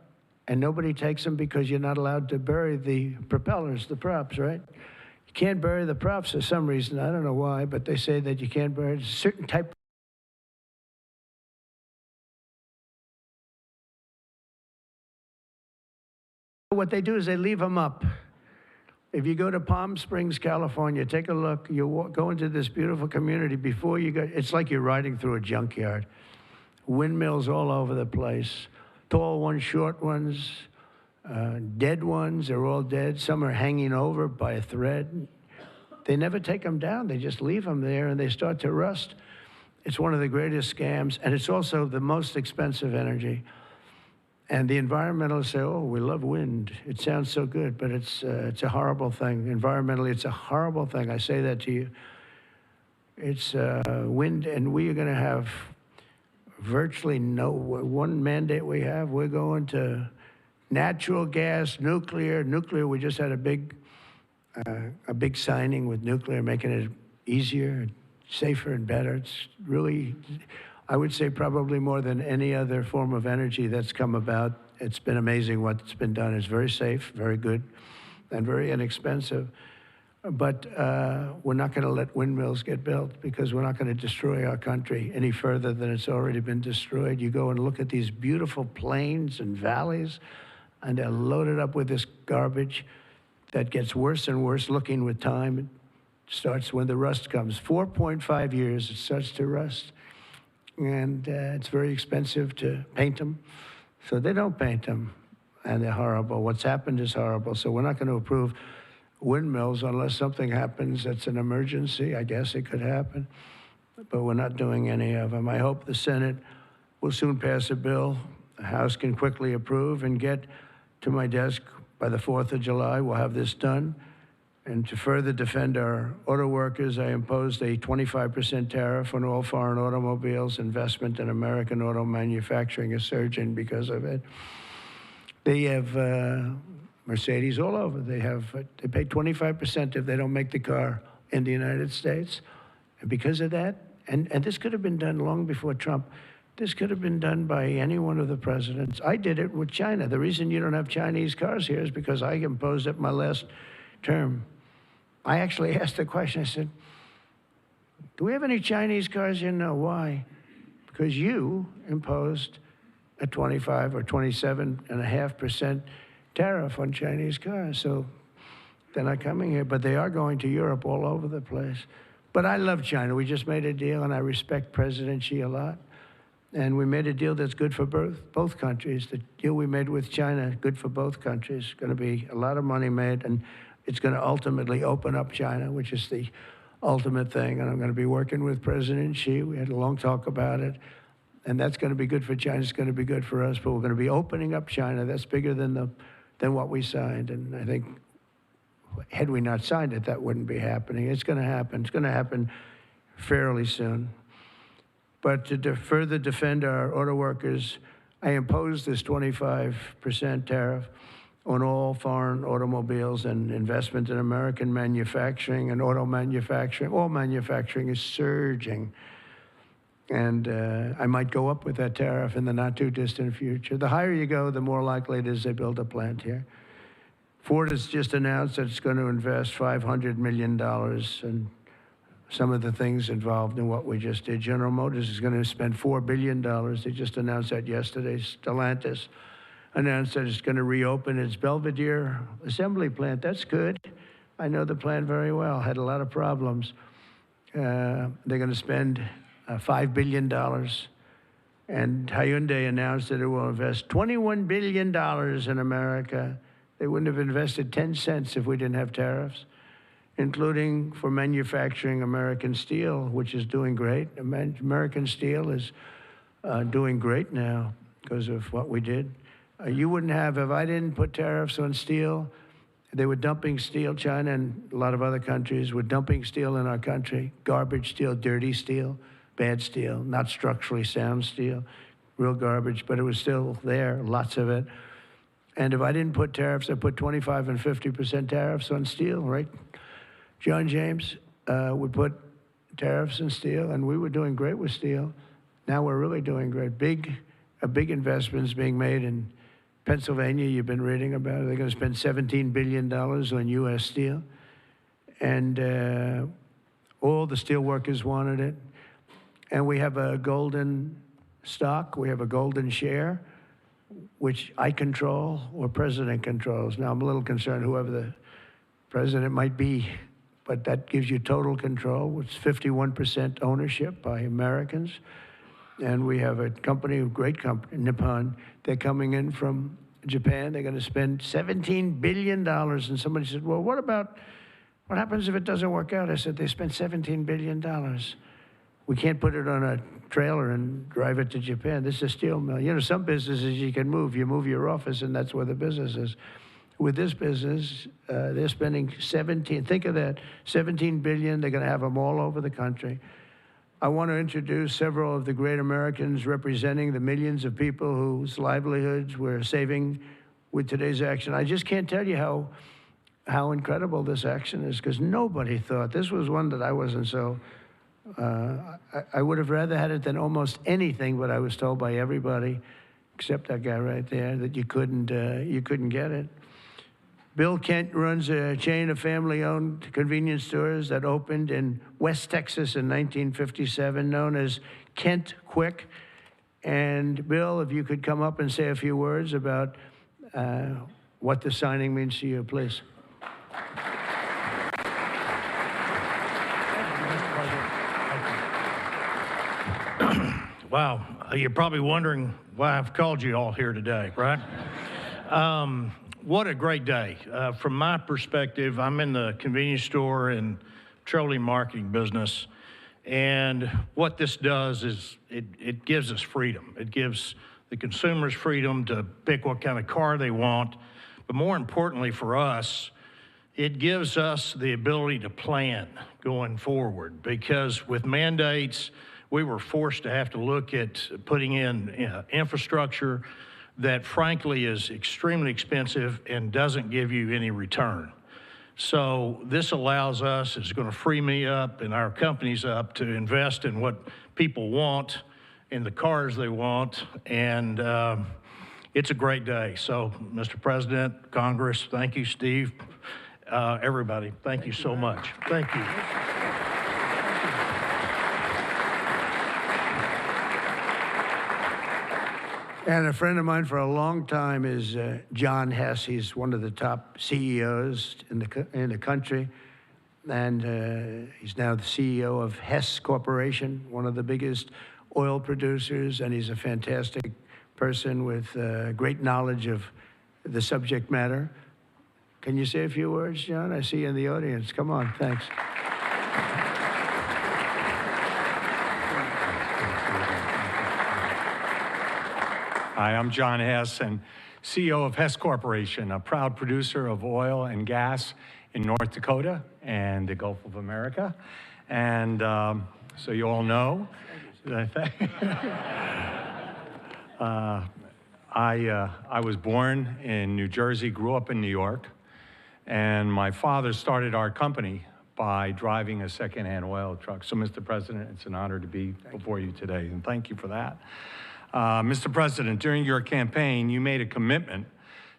and nobody takes them because you're not allowed to bury the propellers, the props, right? You can't bury the props for some reason. I don't know why, but they say that you can't bury a certain type. What they do is they leave them up. If you go to Palm Springs, California, take a look. You go into this beautiful community. Before you go, it's like you're riding through a junkyard. Windmills all over the place. Tall ones, short ones, dead ones. They're all dead. Some are hanging over by a thread. They never take them down. They just leave them there, and they start to rust. It's one of the greatest scams, and it's also the most expensive energy. And the environmentalists say, oh, we love wind. It sounds so good, but it's a horrible thing. Environmentally, it's a horrible thing. I say that to you. It's wind, and we are going to have virtually no, one mandate we have, we're going to natural gas, nuclear. Nuclear, we just had a big signing with nuclear, making it easier, safer, and better. It's really, I would say, probably more than any other form of energy that's come about. It's been amazing what's been done. It's very safe, very good, and very inexpensive. But we're not going to let windmills get built because we're not going to destroy our country any further than it's already been destroyed. You go and look at these beautiful plains and valleys, and they're loaded up with this garbage that gets worse and worse looking with time. It starts when the rust comes. 4.5 years, it starts to rust. And it's very expensive to paint them. So they don't paint them, and they're horrible. What's happened is horrible. So we're not going to approve windmills unless something happens that's an emergency. I guess it could happen, but we're not doing any of them. I hope the Senate will soon pass a bill the House can quickly approve and get to my desk by the 4th of July. We'll have this done. And to further defend our auto workers, I imposed a 25% tariff on all foreign automobiles. Investment in American auto manufacturing is surging because of it. They have Mercedes all over. They pay 25% if they don't make the car in the United States. And because of that, and this could have been done long before Trump. This could have been done by any one of the presidents. I did it with China. The reason you don't have Chinese cars here is because I imposed it my last term. I actually asked the question. I said, do we have any Chinese cars here? No. Why? Because you imposed a 25 or 27.5% tariff on Chinese cars. So they're not coming here, but they are going to Europe all over the place. But I love China. We just made a deal, and I respect President Xi a lot. And we made a deal that's good for both countries. The deal we made with China, good for both countries. Going to be a lot of money made, and it's going to ultimately open up China, which is the ultimate thing. And I'm going to be working with President Xi. We had a long talk about it. And that's going to be good for China. It's going to be good for us. But we're going to be opening up China. That's bigger than what we signed. And I think had we not signed it, that wouldn't be happening. It's going to happen. It's going to happen fairly soon. But to further defend our auto workers, I imposed this 25% tariff on all foreign automobiles and investment in American manufacturing and auto manufacturing. All manufacturing is surging. And I might go up with that tariff in the not-too-distant future. The higher you go, the more likely it is they build a plant here. Ford has just announced that it's going to invest $500 million in some of the things involved in what we just did. General Motors is going to spend $4 billion. They just announced that yesterday. Stellantis announced that it's going to reopen its Belvidere assembly plant. That's good. I know the plant very well. Had a lot of problems. They're going to spend $5 billion. And Hyundai announced that it will invest $21 billion in America. They wouldn't have invested 10 cents if we didn't have tariffs, including for manufacturing American steel, which is doing great. American steel is doing great now because of what we did. You wouldn't have, if I didn't put tariffs on steel, they were dumping steel. China and a lot of other countries were dumping steel in our country. Garbage steel, dirty steel, bad steel, not structurally sound steel, real garbage, but it was still there, lots of it. And if I didn't put tariffs, I put 25 and 50% tariffs on steel, right? John James would put tariffs on steel, and we were doing great with steel. Now we're really doing great. A big investment is being made in Pennsylvania. You've been reading about it. They're going to spend $17 billion on U.S. steel. And all the steel workers wanted it. And we have a golden stock. We have a golden share, which I control or president controls. Now, I'm a little concerned whoever the president might be, but that gives you total control. It's 51% ownership by Americans. And we have a company, a great company, Nippon. They're coming in from Japan. They're going to spend $17 billion. And somebody said, well, what happens if it doesn't work out? I said, they spent $17 billion. We can't put it on a trailer and drive it to Japan. This is a steel mill. You know, some businesses you can move. You move your office, and that's where the business is. with this business. They're spending 17, think of that, 17 billion. They're going to have them all over the country. I want to introduce several of the great Americans representing the millions of people whose livelihoods we're saving with today's action. I just can't tell you how incredible this action is, because nobody thought. This was one that I wasn't so, I would have rather had it than almost anything, but I was told by everybody, except that guy right there, that you couldn't get it. Bill Kent runs a chain of family-owned convenience stores that opened in West Texas in 1957, known as Kent Quick. And Bill, if you could come up and say a few words about what the signing means to you, please. Wow, you're probably wondering why I've called you all here today, right? What a great day. From my perspective, I'm in the convenience store and petroleum marketing business, and what this does is it gives us freedom. It gives the consumers freedom to pick what kind of car they want, but more importantly for us, it gives us the ability to plan going forward, because with mandates, we were forced to have to look at putting in infrastructure that frankly is extremely expensive and doesn't give you any return. So this allows us, it's going to free me up and our companies up to invest in what people want, in the cars they want, and it's a great day. So, Mr. President, Congress, thank you, Steve, everybody, thank you so much. Thank you. And a friend of mine for a long time is John Hess. He's one of the top CEOs in the country. And he's now the CEO of Hess Corporation, one of the biggest oil producers. And he's a fantastic person with great knowledge of the subject matter. Can you say a few words, John? I see you in the audience. Come on, thanks. Hi, I'm John Hess, and CEO of Hess Corporation, a proud producer of oil and gas in North Dakota and the Gulf of America. And so you all know, I was born in New Jersey, grew up in New York, and my father started our company by driving a secondhand oil truck. So, Mr. President, it's an honor to be before you today, and thank you for that. Mr. President, during your campaign, you made a commitment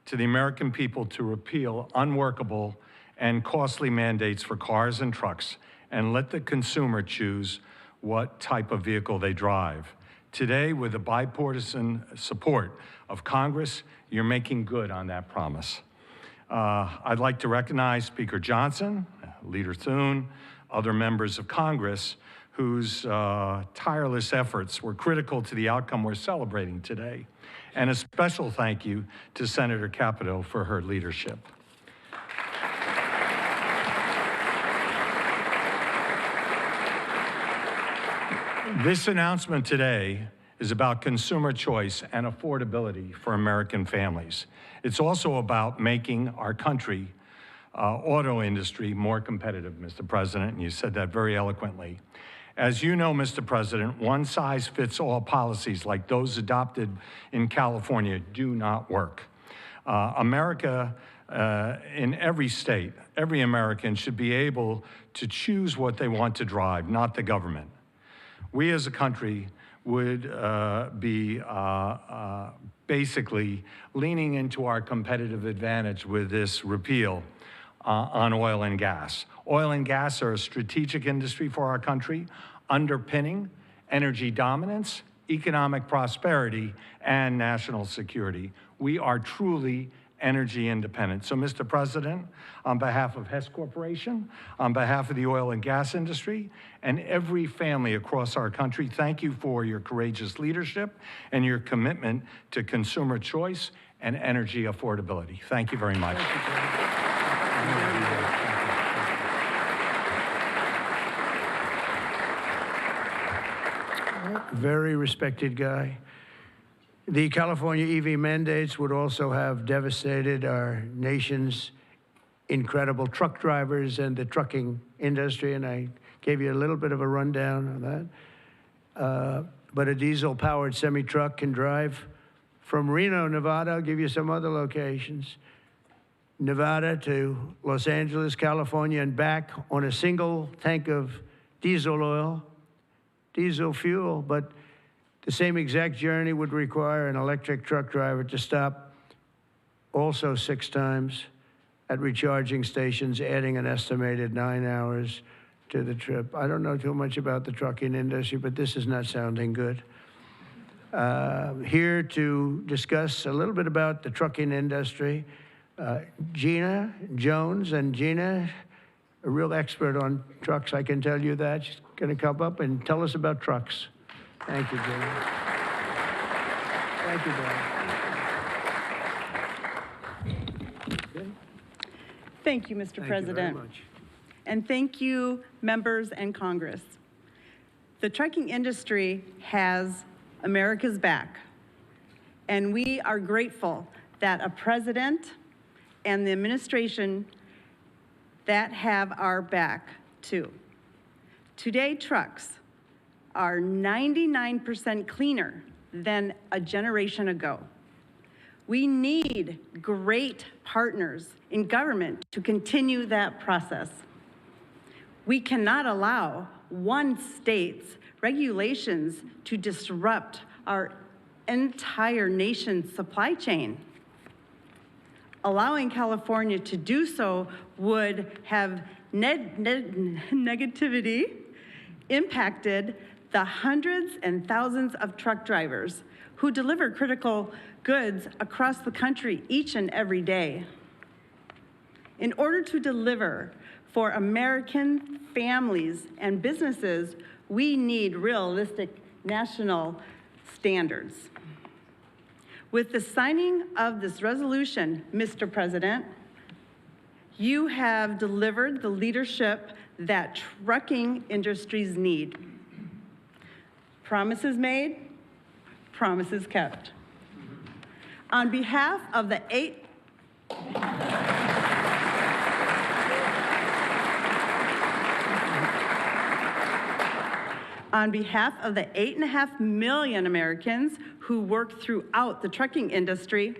to the American people to repeal unworkable and costly mandates for cars and trucks and let the consumer choose what type of vehicle they drive. Today, with the bipartisan support of Congress, you're making good on that promise. I'd like to recognize Speaker Johnson, Leader Thune, other members of Congress whose tireless efforts were critical to the outcome we're celebrating today. And a special thank you to Senator Capito for her leadership. This announcement today is about consumer choice and affordability for American families. It's also about making our country auto industry more competitive, Mr. President, and you said that very eloquently. As you know, Mr. President, one-size-fits-all policies like those adopted in California do not work. America, in every state, every American should be able to choose what they want to drive, not the government. We as a country would be basically leaning into our competitive advantage with this repeal on oil and gas. Oil and gas are a strategic industry for our country, underpinning energy dominance, economic prosperity, and national security. We are truly energy independent. So, Mr. President, on behalf of Hess Corporation, on behalf of the oil and gas industry, and every family across our country, thank you for your courageous leadership and your commitment to consumer choice and energy affordability. Thank you very much. Very respected guy. The California EV mandates would also have devastated our nation's incredible truck drivers and the trucking industry, and I gave you a little bit of a rundown on that. But a diesel-powered semi-truck can drive from Reno, Nevada, I'll give you some other locations, Nevada to Los Angeles, California, and back on a single tank of diesel oil, diesel fuel, but the same exact journey would require an electric truck driver to stop also 6 times at recharging stations, adding an estimated 9 hours to the trip. I don't know too much about the trucking industry, but this is not sounding good. Here to discuss a little bit about the trucking industry, Gina Jones. And Gina, a real expert on trucks, I can tell you that. She's going to come up and tell us about trucks. Thank you, Gina. Thank you, Brian. Thank you, Mr. President. Thank you very much. And thank you, members and Congress. The trucking industry has America's back, and we are grateful that a president and the administration that have our back too. Today, trucks are 99% cleaner than a generation ago. We need great partners in government to continue that process. We cannot allow one state's regulations to disrupt our entire nation's supply chain. Allowing California to do so would have negativity impacted the hundreds and thousands of truck drivers who deliver critical goods across the country each and every day. In order to deliver for American families and businesses, we need realistic national standards. With the signing of this resolution, Mr. President, you have delivered the leadership that trucking industries need. Promises made, promises kept. On behalf of the On behalf of the 8.5 million Americans who work throughout the trucking industry,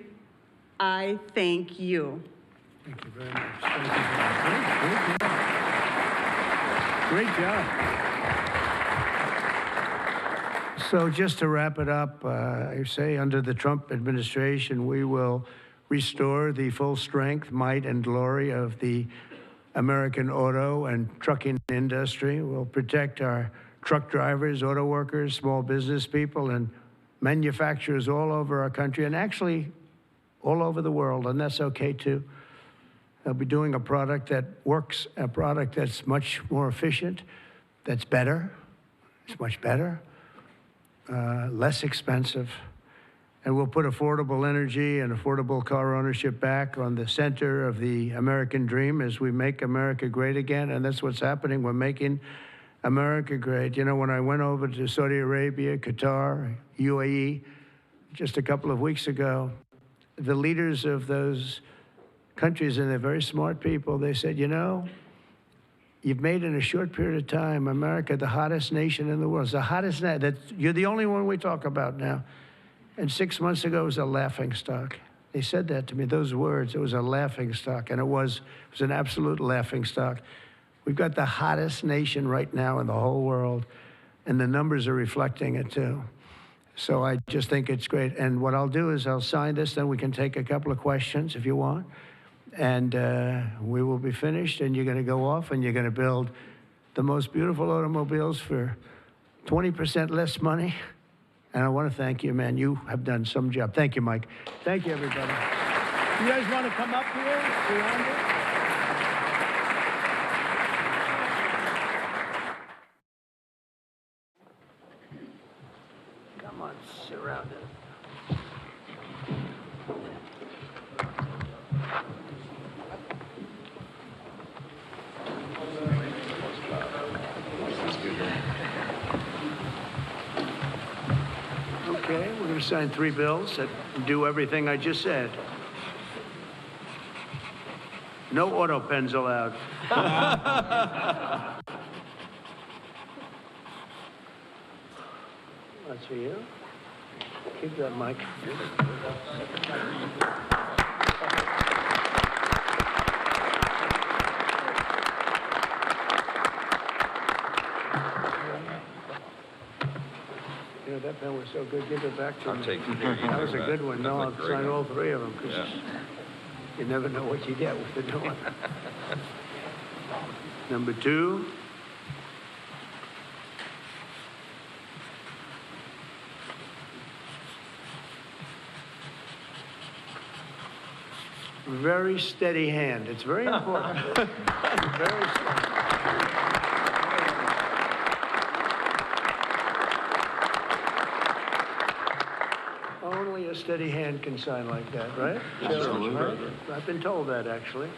I thank you. Thank you very much. Thank you very much. Great job. So just to wrap it up, I say under the Trump administration, we will restore the full strength, might, and glory of the American auto and trucking industry. We'll protect our truck drivers, auto workers, small business people, and manufacturers all over our country, and actually all over the world, and that's okay too. They'll be doing a product that works, a product that's much more efficient, that's better, it's much better, less expensive, and we'll put affordable energy and affordable car ownership back on the center of the American dream as we make America great again, and that's what's happening. We're making America great. You know, when I went over to Saudi Arabia, Qatar, UAE, just a couple of weeks ago, the leaders of those countries, and they're very smart people, they said, you know, you've made in a short period of time America the hottest nation in the world. It's the hottest, you're the only one we talk about now. And 6 months ago, it was a laughingstock. They said that to me, those words, it was a laughingstock, and it was an absolute laughingstock. We've got the hottest nation right now in the whole world, and the numbers are reflecting it too. So I just think it's great. And what I'll do is I'll sign this, then we can take a couple of questions if you want. And we will be finished, and you're going to go off and you're going to build the most beautiful automobiles for 20% less money. And I want to thank you, man. You have done some job. Thank you, Mike. Thank you, everybody. You guys want to come up here? Surround it? Come on, surround it. Okay, we're going going to sign 3 bills that do everything I just said. No auto pens allowed. That's for you. Keep that mic. You know, that pen was so good. Give it back to me. I'll take it. There you That go. was a good one. No, I'll That's a great sign one. all 3 of them because Yeah. you never know what you get with the new one. Number 2. Very steady hand. It's very important. Very steady. Only a steady hand can sign like that, right? Absolutely. Right? I've been told that, actually.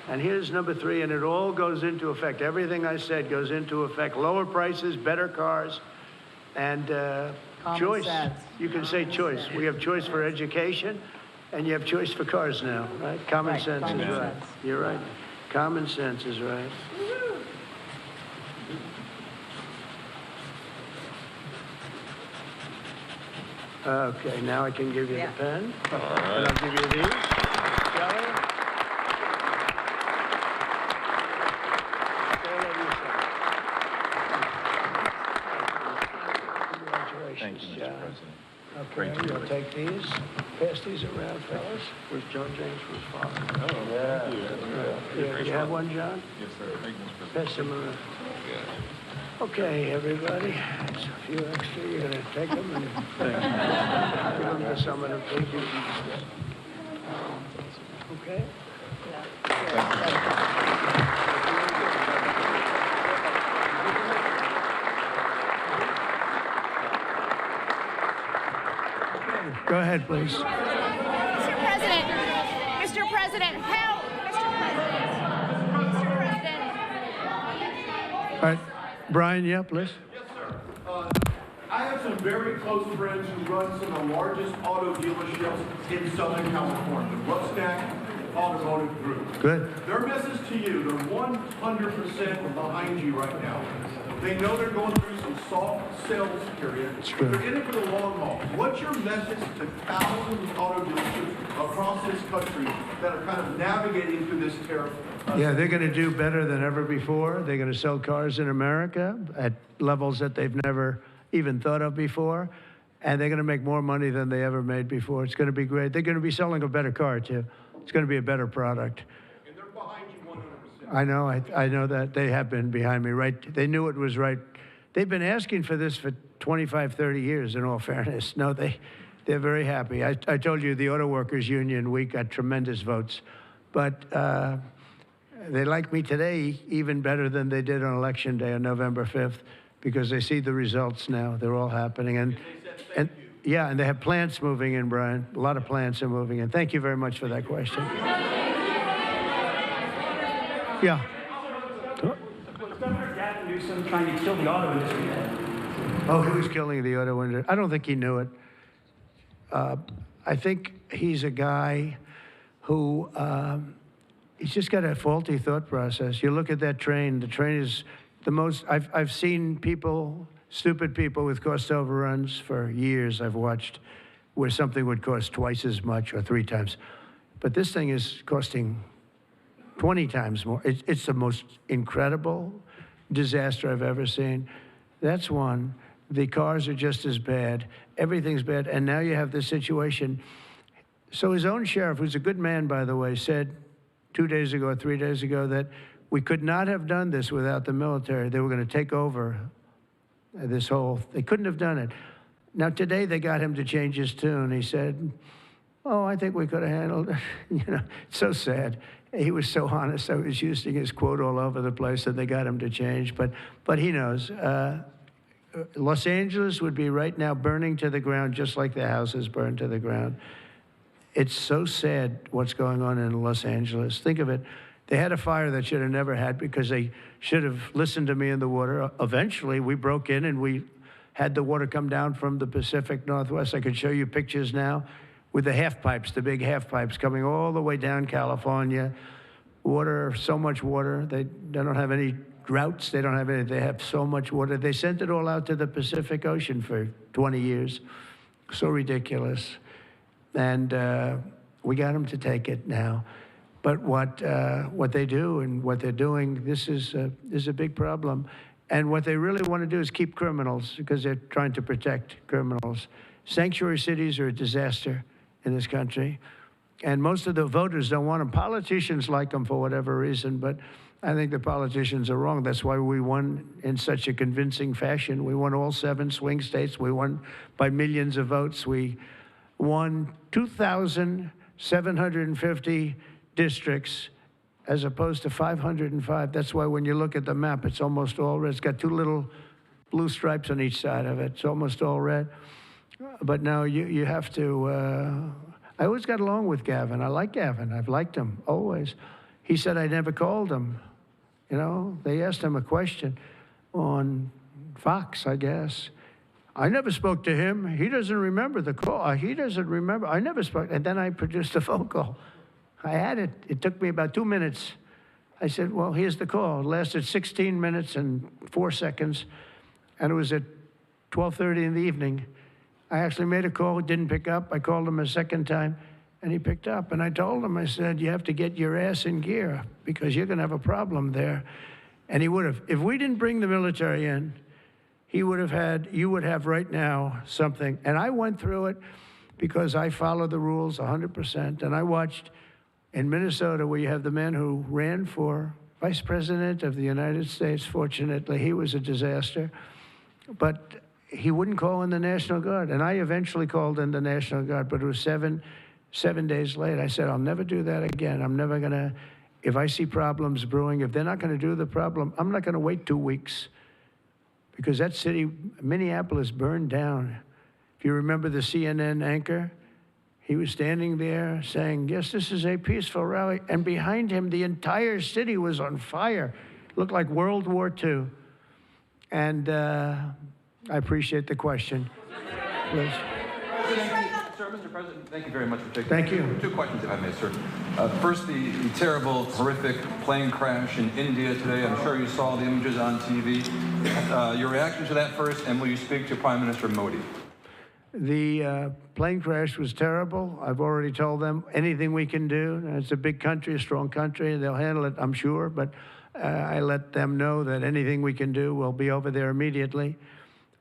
And here's number 3, and it all goes into effect. Everything I said goes into effect. Lower prices, better cars, and choice. sense. You can say choice. We have choice for education, and you have choice for cars now, right? Common Right, sense common is right. sense. You're right. Common sense is right. Okay, now I can give you Yeah. the pen. All And right. I'll give you these. Shall I? Okay, let me sign. Congratulations, Thank you, Mr. John. President. Okay, you'll take these. Pass these around, fellas. Where's John James from his father? Oh, thank you. Yeah, you have one, John? Yes, sir. Thank you, Mr. President. Pass them around. Okay, everybody, there's a few extra. You're gonna take them and give them to someone and please. Okay? Go ahead, please. Mr. President, Mr. President, help! Mr. President. All right, Brian, yeah, please. I have some very close friends who run some of the largest auto dealerships in Southern California, Rustnak Automotive Group. Good. Their message to you, they're 100% behind you right now. They know they're going through some soft sales period. true. They're in it for the long haul. What's your message to thousands of auto dealerships across this country that are kind of navigating through this tariff? Yeah, they're going to do better than ever before. They're going to sell cars in America at levels that they've never even thought of before. And they're going to make more money than they ever made before. It's going to be great. They're going to be selling a better car, too. It's going to be a better product. And they're behind you 100%. I know. I know that. They have been behind me, right? They knew it was right. They've been asking for this for 25, 30 years, in all fairness. No, they're very happy. I told you the Auto Workers Union, we got tremendous votes. But they like me today even better than they did on Election Day on November 5th because they see the results now. They're all happening. And yeah, and they have plants moving in, Brian. A lot of plants are moving in. Thank you very much for that question. Yeah. Was Governor Gavin Newsom trying to kill the auto industry? Oh, he was killing the auto industry. I don't think he knew it. I think he's a guy who he's just got a faulty thought process. You look at that train. The train is the most. I've seen people, stupid people with cost overruns for years. I've watched where something would cost twice as much or 3 times, but this thing is costing 20 times more. It's the most incredible disaster I've ever seen. That's one. The cars are just as bad. Everything's bad. And now you have this situation. So his own sheriff, who's a good man, by the way, said 2 days ago or 3 days ago that we could not have done this without the military. They were going to take over this whole, they couldn't have done it. Now today they got him to change his tune. He said, oh, I think we could have handled it. You know, it's so sad. He was so honest. I was using his quote all over the place that they got him to change. But he knows. Los Angeles would be right now burning to the ground just like the houses burned to the ground. It's so sad what's going on in Los Angeles. Think of it. They had a fire that should have never had because they should have listened to me in the water. Eventually, we broke in and we had the water come down from the Pacific Northwest. I could show you pictures now with the half pipes, the big half pipes coming all the way down California. Water, so much water. They don't have any droughts. They don't have any. They have so much water. They sent it all out to the Pacific Ocean for 20 years. So ridiculous. And we got them to take it now. But what they do and what they're doing, this is a big problem. And what they really want to do is keep criminals because they're trying to protect criminals. Sanctuary cities are a disaster in this country. And most of the voters don't want them. Politicians like them for whatever reason, but I think the politicians are wrong. That's why we won in such a convincing fashion. We won all 7 swing states. We won by millions of votes. We won 2,750 districts as opposed to 505. That's why when you look at the map, it's almost all red. It's got 2 little blue stripes on each side of it. It's almost all red. But now you have to... I always got along with Gavin. I like Gavin. I've liked him, always. He said I never called him. You know, they asked him a question on Fox, I guess. I never spoke to him. He doesn't remember the call. He doesn't remember. I never spoke. And then I produced a phone call. I had it. It took me about 2 minutes. I said, well, here's the call. It lasted 16 minutes and 4 seconds. And it was at 12:30 in the evening. I actually made a call, didn't pick up. I called him a second time, and he picked up. And I told him, I said, you have to get your ass in gear because you're going to have a problem there. And he would have. If we didn't bring the military in, he would have had, you would have right now something. And I went through it because I follow the rules 100%. And I watched in Minnesota where you have the man who ran for vice president of the United States. Fortunately, he was a disaster. But he wouldn't call in the National Guard. And I eventually called in the National Guard, but it was seven days late. I said, I'll never do that again. I'm never going to, if I see problems brewing, if they're not going to do the problem, I'm not going to wait 2 weeks. Because that city, Minneapolis, burned down. If you remember the CNN anchor, he was standing there saying, yes, this is a peaceful rally. And behind him, the entire city was on fire. It looked like World War II. And I appreciate the question. Please. Sir, Mr. President, thank you very much for taking. Thank you. 2 questions, if I may, sir. First, the terrible, horrific plane crash in India today. I'm sure you saw the images on TV. Your reaction to that first, and will you speak to Prime Minister Modi? The plane crash was terrible. I've already told them anything we can do. It's a big country, a strong country. They'll handle it, I'm sure. But I let them know that anything we can do, we'll be over there immediately.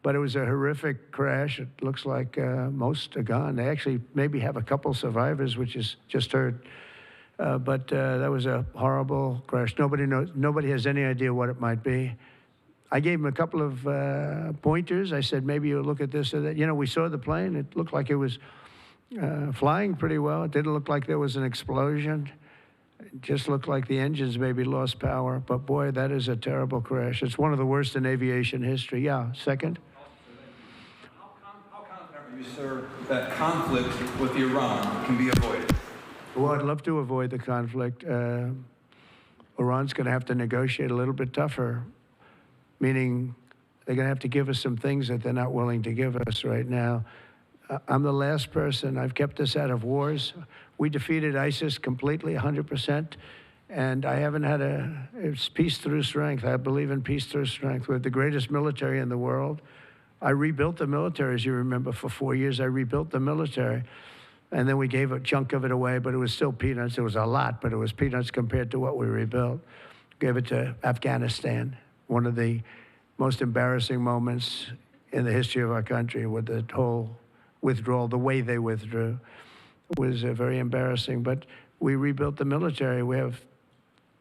But it was a horrific crash. It looks like most are gone. They actually maybe have a couple survivors, which is just heard. But that was a horrible crash. Nobody knows. Nobody has any idea what it might be. I gave him a couple of pointers. I said, maybe you'll look at this or that. You know, we saw the plane. It looked like it was flying pretty well. It didn't look like there was an explosion. It just looked like the engines maybe lost power. But boy, that is a terrible crash. It's one of the worst in aviation history. Yeah, second. How confident are you, sir, that conflict with Iran can be avoided? Well, I'd love to avoid the conflict. Iran's going to have to negotiate a little bit tougher, meaning they're going to have to give us some things that they're not willing to give us right now. I'm the last person. I've kept us out of wars. We defeated ISIS completely, 100%. And I haven't had it's peace through strength. I believe in peace through strength. We're the greatest military in the world. I rebuilt the military, as you remember, for 4 years. I rebuilt the military. And then we gave a chunk of it away, but it was still peanuts. It was a lot, but it was peanuts compared to what we rebuilt. Gave it to Afghanistan, one of the most embarrassing moments in the history of our country with the whole withdrawal, the way they withdrew was very embarrassing. But we rebuilt the military. We have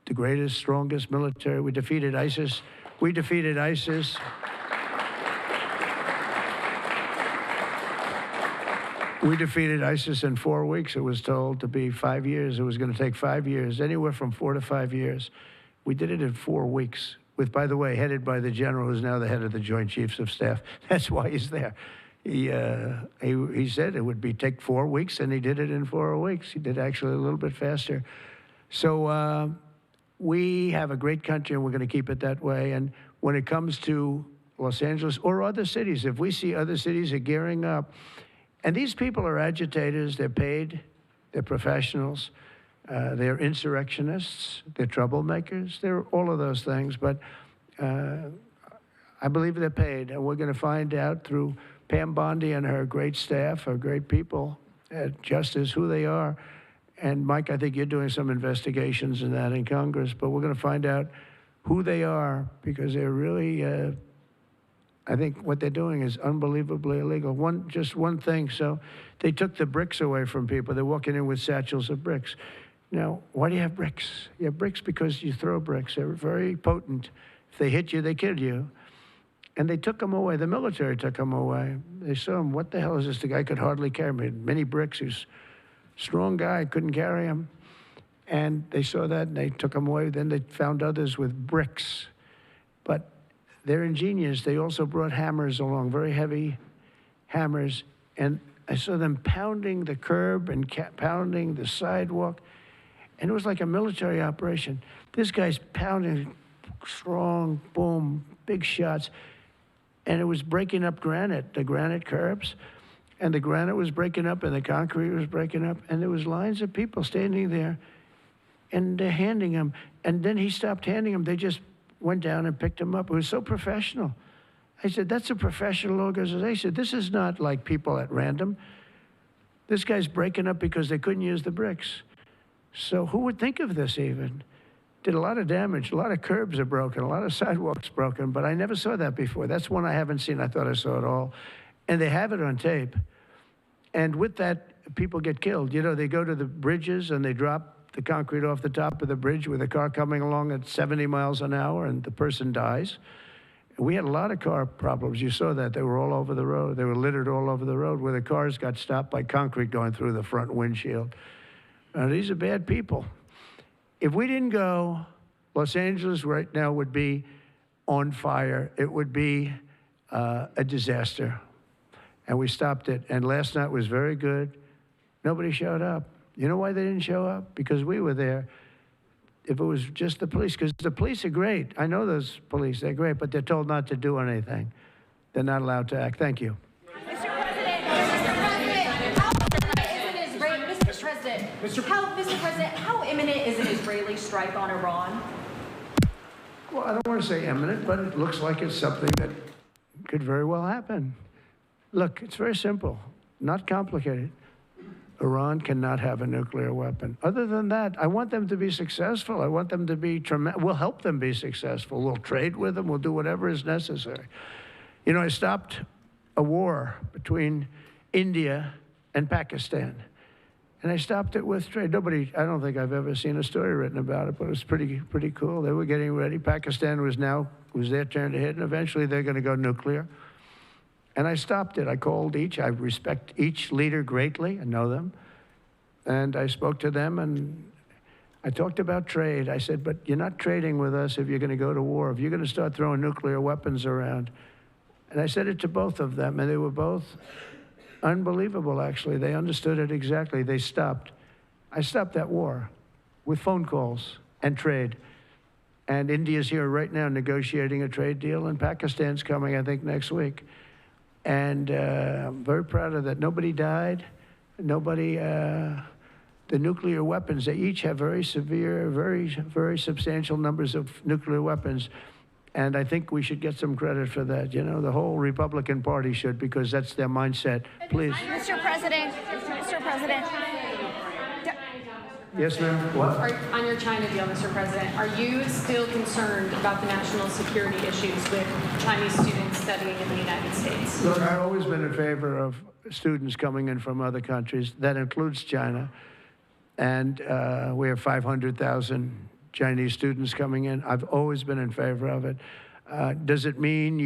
the greatest, strongest military. We defeated ISIS. We defeated ISIS. We defeated ISIS in 4 weeks. It was told to be 5 years. It was going to take 5 years, anywhere from 4 to 5 years. We did it in 4 weeks, with, by the way, headed by the general who's now the head of the Joint Chiefs of Staff. That's why he's there. He said it would take 4 weeks, and he did it in 4 weeks. He did actually a little bit faster. So we have a great country, and we're going to keep it that way. And when it comes to Los Angeles or other cities, if we see other cities are gearing up, and these people are agitators, they're paid, they're professionals, they're insurrectionists, they're troublemakers, they're all of those things, but I believe they're paid, and we're going to find out through Pam Bondi and her great staff, her great people at Justice, who they are. And Mike, I think you're doing some investigations in that in Congress, but we're going to find out who they are, because they're really, I think what they're doing is unbelievably illegal. Just one thing, so they took the bricks away from people. They're walking in with satchels of bricks. Now, why do you have bricks? You have bricks because you throw bricks. They're very potent. If they hit you, they kill you. And they took them away. The military took them away. They saw him, what the hell is this? The guy could hardly carry me. Many bricks. He's a strong guy, couldn't carry him. And they saw that, and they took him away. Then they found others with bricks. But they're ingenious. They also brought hammers along, very heavy hammers. And I saw them pounding the curb and pounding the sidewalk. And it was like a military operation. This guy's pounding, strong, boom, big shots. And it was breaking up granite, the granite curbs. And the granite was breaking up, and the concrete was breaking up. And there was lines of people standing there, and they're handing him. And then he stopped handing them. They just went down and picked him up. It was so professional. I said, that's a professional organization. This is not like people at random. This guy's breaking up because they couldn't use the bricks. So who would think of this even? Did a lot of damage. A lot of curbs are broken. A lot of sidewalks broken. But I never saw that before. That's one I haven't seen. I thought I saw it all. And they have it on tape. And with that, people get killed. You know, they go to the bridges and they drop the concrete off the top of the bridge with a car coming along at 70 miles an hour, and the person dies. We had a lot of car problems. You saw that. They were all over the road. They were littered all over the road where the cars got stopped by concrete going through the front windshield. These are bad people. If we didn't go, Los Angeles right now would be on fire. It would be a disaster. And we stopped it. And last night was very good. Nobody showed up. You know why they didn't show up? Because we were there. If it was just the police, because the police are great. I know those police, they're great, but they're told not to do anything. They're not allowed to act. Thank you. Mr. President, how imminent is an Israeli strike on Iran? Well, I don't want to say imminent, but it looks like it's something that could very well happen. Look, it's very simple, not complicated. Iran cannot have a nuclear weapon. Other than that, I want them to be successful. I want them to be tremendous. We'll help them be successful. We'll trade with them. We'll do whatever is necessary. You know, I stopped a war between India and Pakistan. And I stopped it with trade. I don't think I've ever seen a story written about it, but it was pretty cool. They were getting ready. Pakistan was their turn to hit, and eventually they're going to go nuclear. And I stopped it. I called each. I respect each leader greatly. I know them. And I spoke to them, and I talked about trade. I said, but you're not trading with us if you're going to go to war, if you're going to start throwing nuclear weapons around. And I said it to both of them, and they were both unbelievable, actually. They understood it exactly. They stopped. I stopped that war with phone calls and trade. And India's here right now negotiating a trade deal, and Pakistan's coming, I think, next week. And I'm very proud of that. Nobody died. The nuclear weapons, they each have very severe, very substantial numbers of nuclear weapons. And I think we should get some credit for that. You know, the whole Republican Party should, because that's their mindset. Please. Mr. President. Yes, ma'am. What? On your China deal, Mr. President, are you still concerned about the national security issues with Chinese students studying in the United States? Look, I've always been in favor of students coming in from other countries. That includes China. And we have 500,000 Chinese students coming in. I've always been in favor of it. Does it mean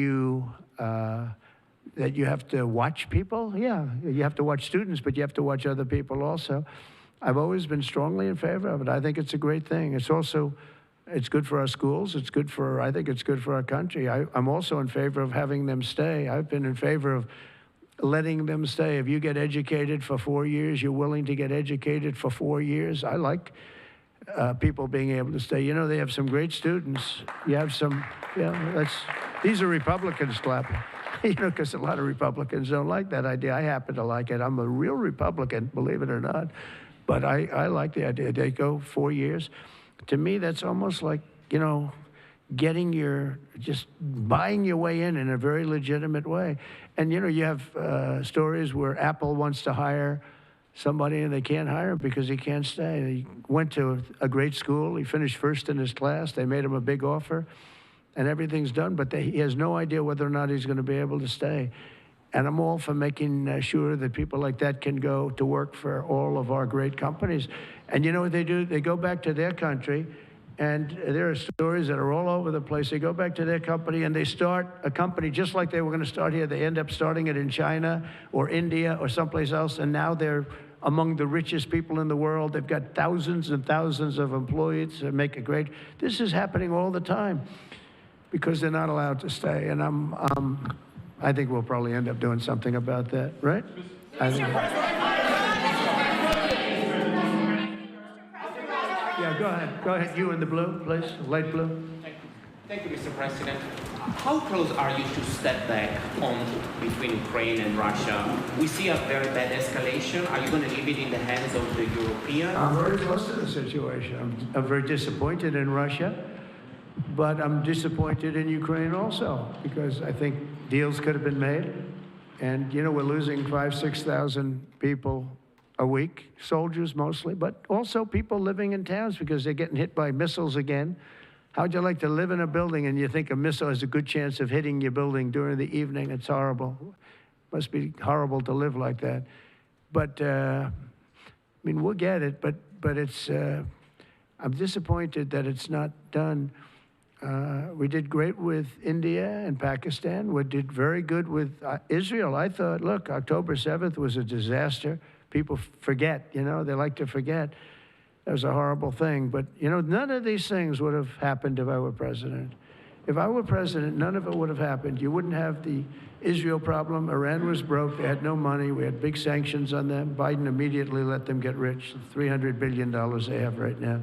that you have to watch people? Yeah, you have to watch students, but you have to watch other people also. I've always been strongly in favor of it. I think it's a great thing. It's good for our schools. I think it's good for our country. I'm also in favor of having them stay. I've been in favor of letting them stay. If you get educated for 4 years, you're willing to get educated for 4 years. I like people being able to stay. You know, they have some great students. You have some, that's These are Republicans clapping. You know, because a lot of Republicans don't like that idea. I happen to like it. I'm a real Republican, believe it or not. But I like the idea. They go 4 years. To me, that's almost like, you know, just buying your way in a very legitimate way. And, you know, you have stories where Apple wants to hire somebody and they can't hire him because he can't stay. He went to a great school. He finished first in his class. They made him a big offer. And everything's done, but he has no idea whether or not he's going to be able to stay. And I'm all for making sure that people like that can go to work for all of our great companies. And you know what they do? They go back to their country, and there are stories that are all over the place. They go back to their company, and they start a company just like they were going to start here. They end up starting it in China or India or someplace else, and now they're among the richest people in the world. They've got thousands and thousands of employees that make it great. This is happening all the time, because they're not allowed to stay. And I think we'll probably end up doing something about that, right? Yeah, go ahead. Go ahead, you in the blue, please, light blue. Thank you, Mr. President. How close are you to step back on between Ukraine and Russia? We see a very bad escalation. Are you going to leave it in the hands of the Europeans? I'm very close to the situation. I'm very disappointed in Russia. But I'm disappointed in Ukraine also, because I think deals could have been made. And, you know, we're losing 5,000, 6,000 people a week, soldiers mostly, but also people living in towns because they're getting hit by missiles again. How'd you like to live in a building and you think a missile has a good chance of hitting your building during the evening? It's horrible. Must be horrible to live like that. But, I mean, we'll get it, but it's, I'm disappointed that it's not done. We did great with India and Pakistan. We did very good with Israel. I thought, look, October 7th was a disaster. People forget, you know, they like to forget. That was a horrible thing. But, you know, none of these things would have happened if I were president. If I were president, none of it would have happened. You wouldn't have the Israel problem. Iran was broke. They had no money. We had big sanctions on them. Biden immediately let them get rich, $300 billion they have right now.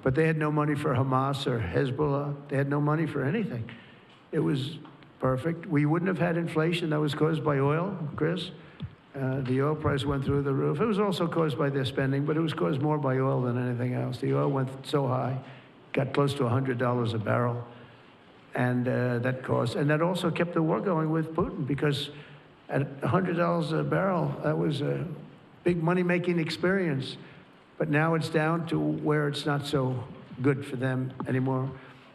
But they had no money for Hamas or Hezbollah. They had no money for anything. It was perfect. We wouldn't have had inflation that was caused by oil, Chris. The oil price went through the roof. It was also caused by their spending, but it was caused more by oil than anything else. The oil went so high, got close to $100 a barrel. And that also kept the war going with Putin, because at $100 a barrel, that was a big money-making experience. But now it's down to where it's not so good for them anymore.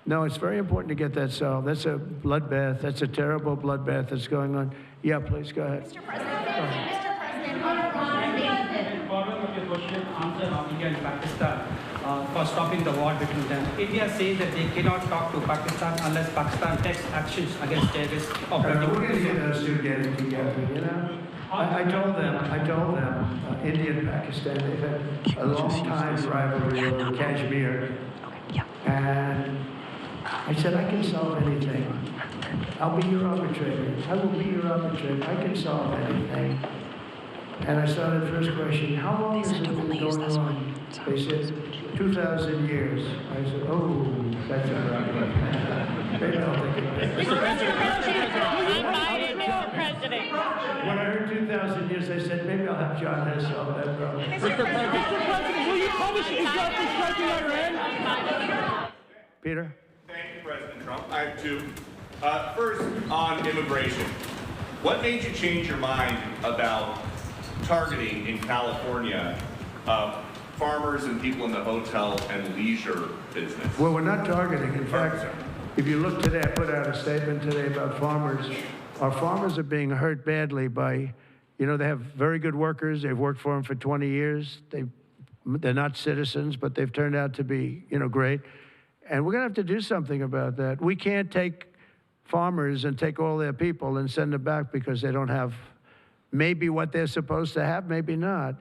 No, it's very important to get that solved. That's a bloodbath. That's a terrible bloodbath that's going on. Yeah, please, go ahead. Mr. President, Following up your question, answer on India and Pakistan for stopping the war between them. India says that they cannot talk to Pakistan unless Pakistan takes actions against terrorists. We're going to get those two getting together, you know? I told them, India and Pakistan, they've had a long time rivalry over Kashmir. And I said, I can solve anything. I'll be your arbitrator. I will be your arbitrator. I can solve anything. And I started the first question, how long has it been going on? They said, 2,000 years. I said, oh, that's all right. Maybe I'll take it. Mr. President. When I heard 2,000 years, I said, maybe I'll have John Hess solve that problem. Mr. President, will you publish instructing Iran? Peter? Thank you, President Trump. I have two. First, on immigration. What made you change your mind about targeting in California farmers and people in the hotel and leisure business? Well, we're not targeting. In fact, if you look today, I put out a statement today about farmers. Our farmers are being hurt badly by, you know, they have very good workers. They've worked for them for 20 years. They're not citizens, but they've turned out to be, you know, great. And we're going to have to do something about that. We can't take farmers and take all their people and send them back because they don't have maybe what they're supposed to have, maybe not.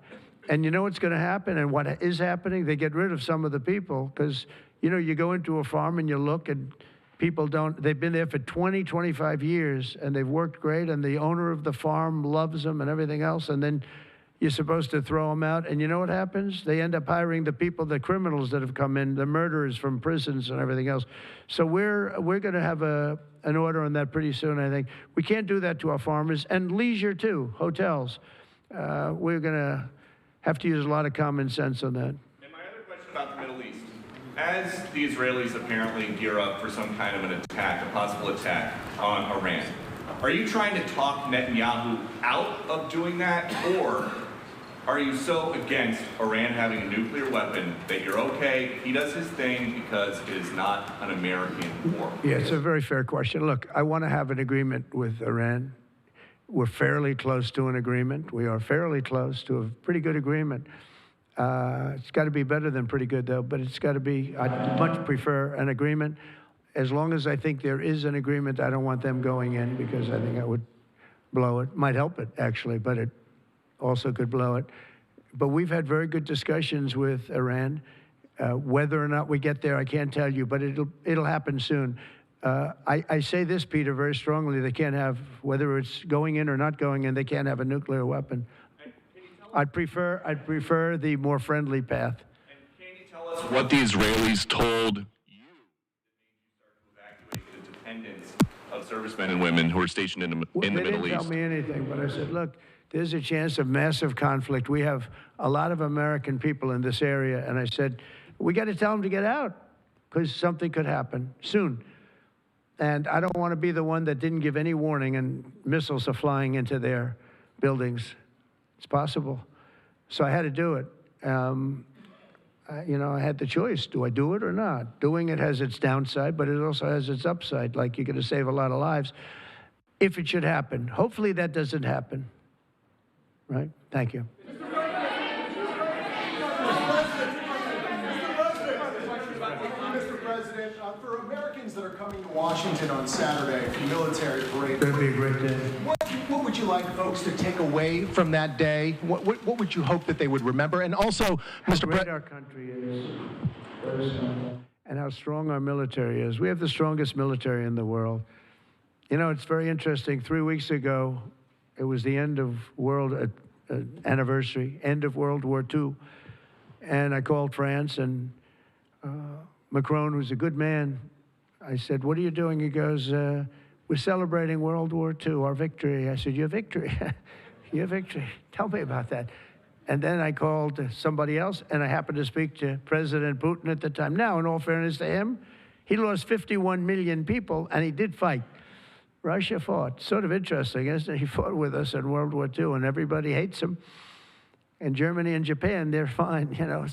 And you know what's going to happen and what is happening? They get rid of some of the people because, you know, you go into a farm and you look and people don't, they've been there for 20, 25 years and they've worked great and the owner of the farm loves them and everything else. And then You're supposed to throw them out, and you know what happens? They end up hiring the people, the criminals that have come in, the murderers from prisons and everything else. So we're going to have an order on that pretty soon, I think. We can't do that to our farmers, and leisure too, hotels. We're going to have to use a lot of common sense on that. And my other question about the Middle East. As the Israelis apparently gear up for some kind of an attack, a possible attack on Iran, are you trying to talk Netanyahu out of doing that, or are you so against Iran having a nuclear weapon that you're okay, he does his thing because it is not an American war? Yeah, it's a very fair question. Look, I want to have an agreement with Iran. We're fairly close to an agreement. We are fairly close to a pretty good agreement. It's got to be better than pretty good, though, but it's got to be, I'd much prefer an agreement. As long as I think there is an agreement, I don't want them going in because I think that would blow it. Might help it, actually, but it also could blow it. But we've had very good discussions with Iran. Whether or not we get there, I can't tell you, but it'll happen soon. I say this, Peter, very strongly. They can't have, whether it's going in or not going in, they can't have a nuclear weapon. I'd prefer the more friendly path. And can you tell us what the Israelis told you that made you start to evacuate the dependents of servicemen and women who are stationed in the Middle East? They didn't tell me anything, but I said, look, there's a chance of massive conflict. We have a lot of American people in this area, and I said, we got to tell them to get out because something could happen soon. And I don't want to be the one that didn't give any warning and missiles are flying into their buildings. It's possible. So I had to do it. I had the choice. Do I do it or not? Doing it has its downside, but it also has its upside, like you're going to save a lot of lives if it should happen. Hopefully that doesn't happen. Right? Thank you. Mr. President, for Americans that are coming to Washington on Saturday for military parade, That'd be a great day. what would you like folks to take away from that day? What would you hope that they would remember? And also, Mr. President, our country is, and how strong our military is. We have the strongest military in the world. You know, it's very interesting. 3 weeks ago, it was the end of anniversary, end of World War II. And I called France, and Macron, who's a good man, I said, what are you doing? He goes, we're celebrating World War II, our victory. I said, your victory? Your victory. Tell me about that. And then I called somebody else, and I happened to speak to President Putin at the time. Now, in all fairness to him, he lost 51 million people, and he did fight. Russia fought. Sort of interesting, isn't it? He fought with us in World War II, and everybody hates him. And Germany and Japan, they're fine. You know,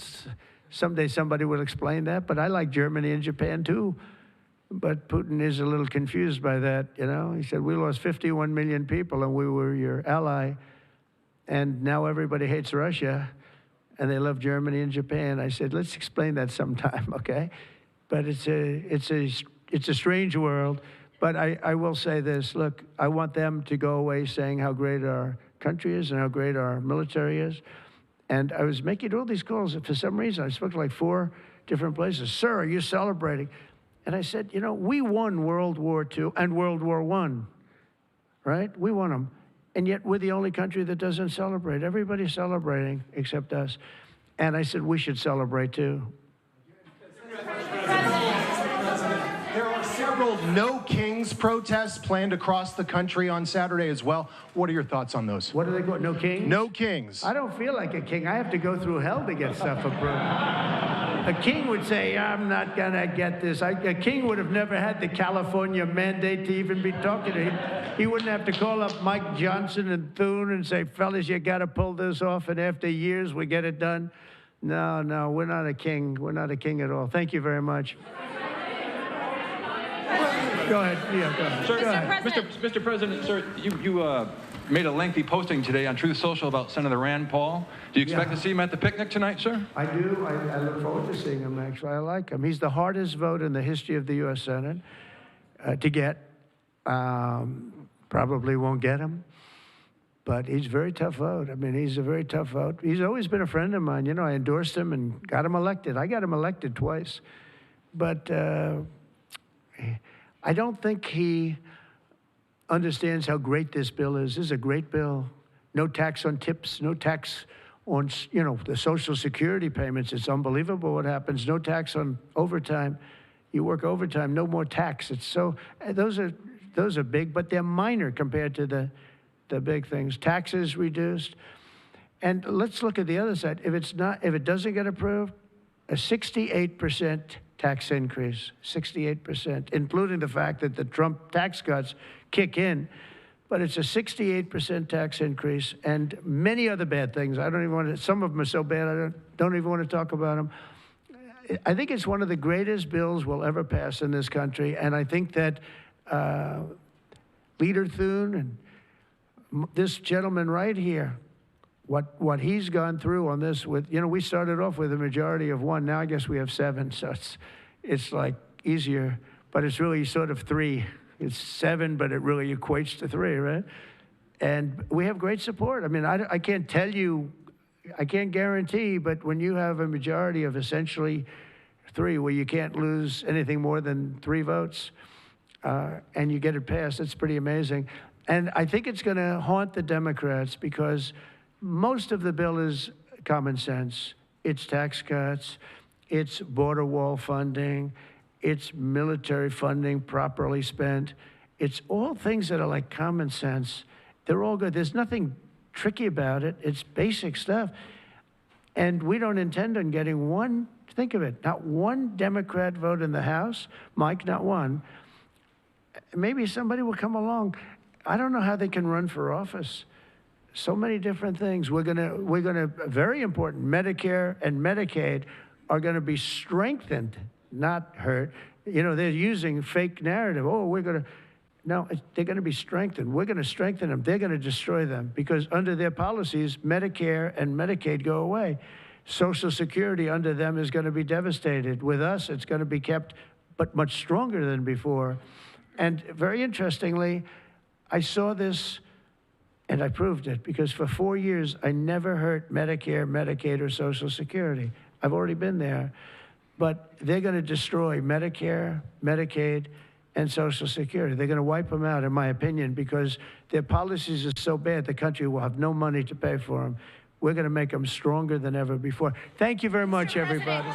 someday somebody will explain that, but I like Germany and Japan too. But Putin is a little confused by that, you know. He said, we lost 51 million people, and we were your ally, and now everybody hates Russia, and they love Germany and Japan. I said, let's explain that sometime, okay? But it's a strange world. But I will say this, look, I want them to go away saying how great our country is and how great our military is. And I was making all these calls, and for some reason, I spoke to like 4 different places. Sir, are you celebrating? And I said, you know, we won World War II and World War I, right? We won them. And yet we're the only country that doesn't celebrate. Everybody's celebrating except us. And I said, we should celebrate too. There are several No Kings protests planned across the country on Saturday as well. What are your thoughts on those? What are they called? No Kings? No Kings. I don't feel like a king. I have to go through hell to get stuff approved. A king would say, I'm not going to get this. A king would have never had the California mandate to even be talking to him. He wouldn't have to call up Mike Johnson and Thune and say, fellas, you got to pull this off, and after years, we get it done. No, we're not a king. We're not a king at all. Thank you very much. Go ahead. Yeah, go ahead. Sir, Go ahead. Mr. President, sir, you made a lengthy posting today on Truth Social about Senator Rand Paul. Do you expect to see him at the picnic tonight, sir? I do. I look forward to seeing him, actually. I like him. He's the hardest vote in the history of the U.S. Senate to get. Probably won't get him, but he's a very tough vote. I mean, he's a very tough vote. He's always been a friend of mine. You know, I endorsed him and got him elected. I got him elected twice. But I don't think he understands how great this bill is. This is a great bill. no tax on tips, no tax on, you know, the Social Security payments. It's unbelievable what happens. No tax on overtime. You work overtime, no more tax. It's so, those are big, but they're minor compared to the big things. Taxes reduced. And let's look at the other side. If it doesn't get approved, a 68% tax increase, 68%, including the fact that the Trump tax cuts kick in. But it's a 68% tax increase and many other bad things. I don't even want to, some of them are so bad I don't even want to talk about them. I think it's one of the greatest bills we'll ever pass in this country. And I think that Leader Thune and this gentleman right here, what he's gone through on this with, you know, we started off with a majority of 1. Now I guess we have 7. So it's like easier, but it's really sort of 3. It's 7, but it really equates to 3, right? And we have great support. I mean, I can't tell you, I can't guarantee, but when you have a majority of essentially 3, where you can't lose anything more than 3 votes, and you get it passed, it's pretty amazing. And I think it's going to haunt the Democrats because most of the bill is common sense. It's tax cuts, it's border wall funding, it's military funding properly spent. It's all things that are like common sense. They're all good. There's nothing tricky about it. It's basic stuff. And we don't intend on getting one, think of it, not one Democrat vote in the House. Mike, not one. Maybe somebody will come along. I don't know how they can run for office. So many different things. We're gonna, very important, Medicare and Medicaid are gonna be strengthened, not hurt. You know, they're using fake narrative. Oh, no, they're gonna be strengthened. We're gonna strengthen them. They're gonna destroy them because under their policies, Medicare and Medicaid go away. Social Security under them is gonna be devastated. With us, it's gonna be kept, but much stronger than before. And very interestingly, I saw this and I proved it because for 4 years, I never hurt Medicare, Medicaid, or Social Security. I've already been there. But they're going to destroy Medicare, Medicaid, and Social Security. They're going to wipe them out, in my opinion, because their policies are so bad, the country will have no money to pay for them. We're going to make them stronger than ever before. Thank you very much, everybody.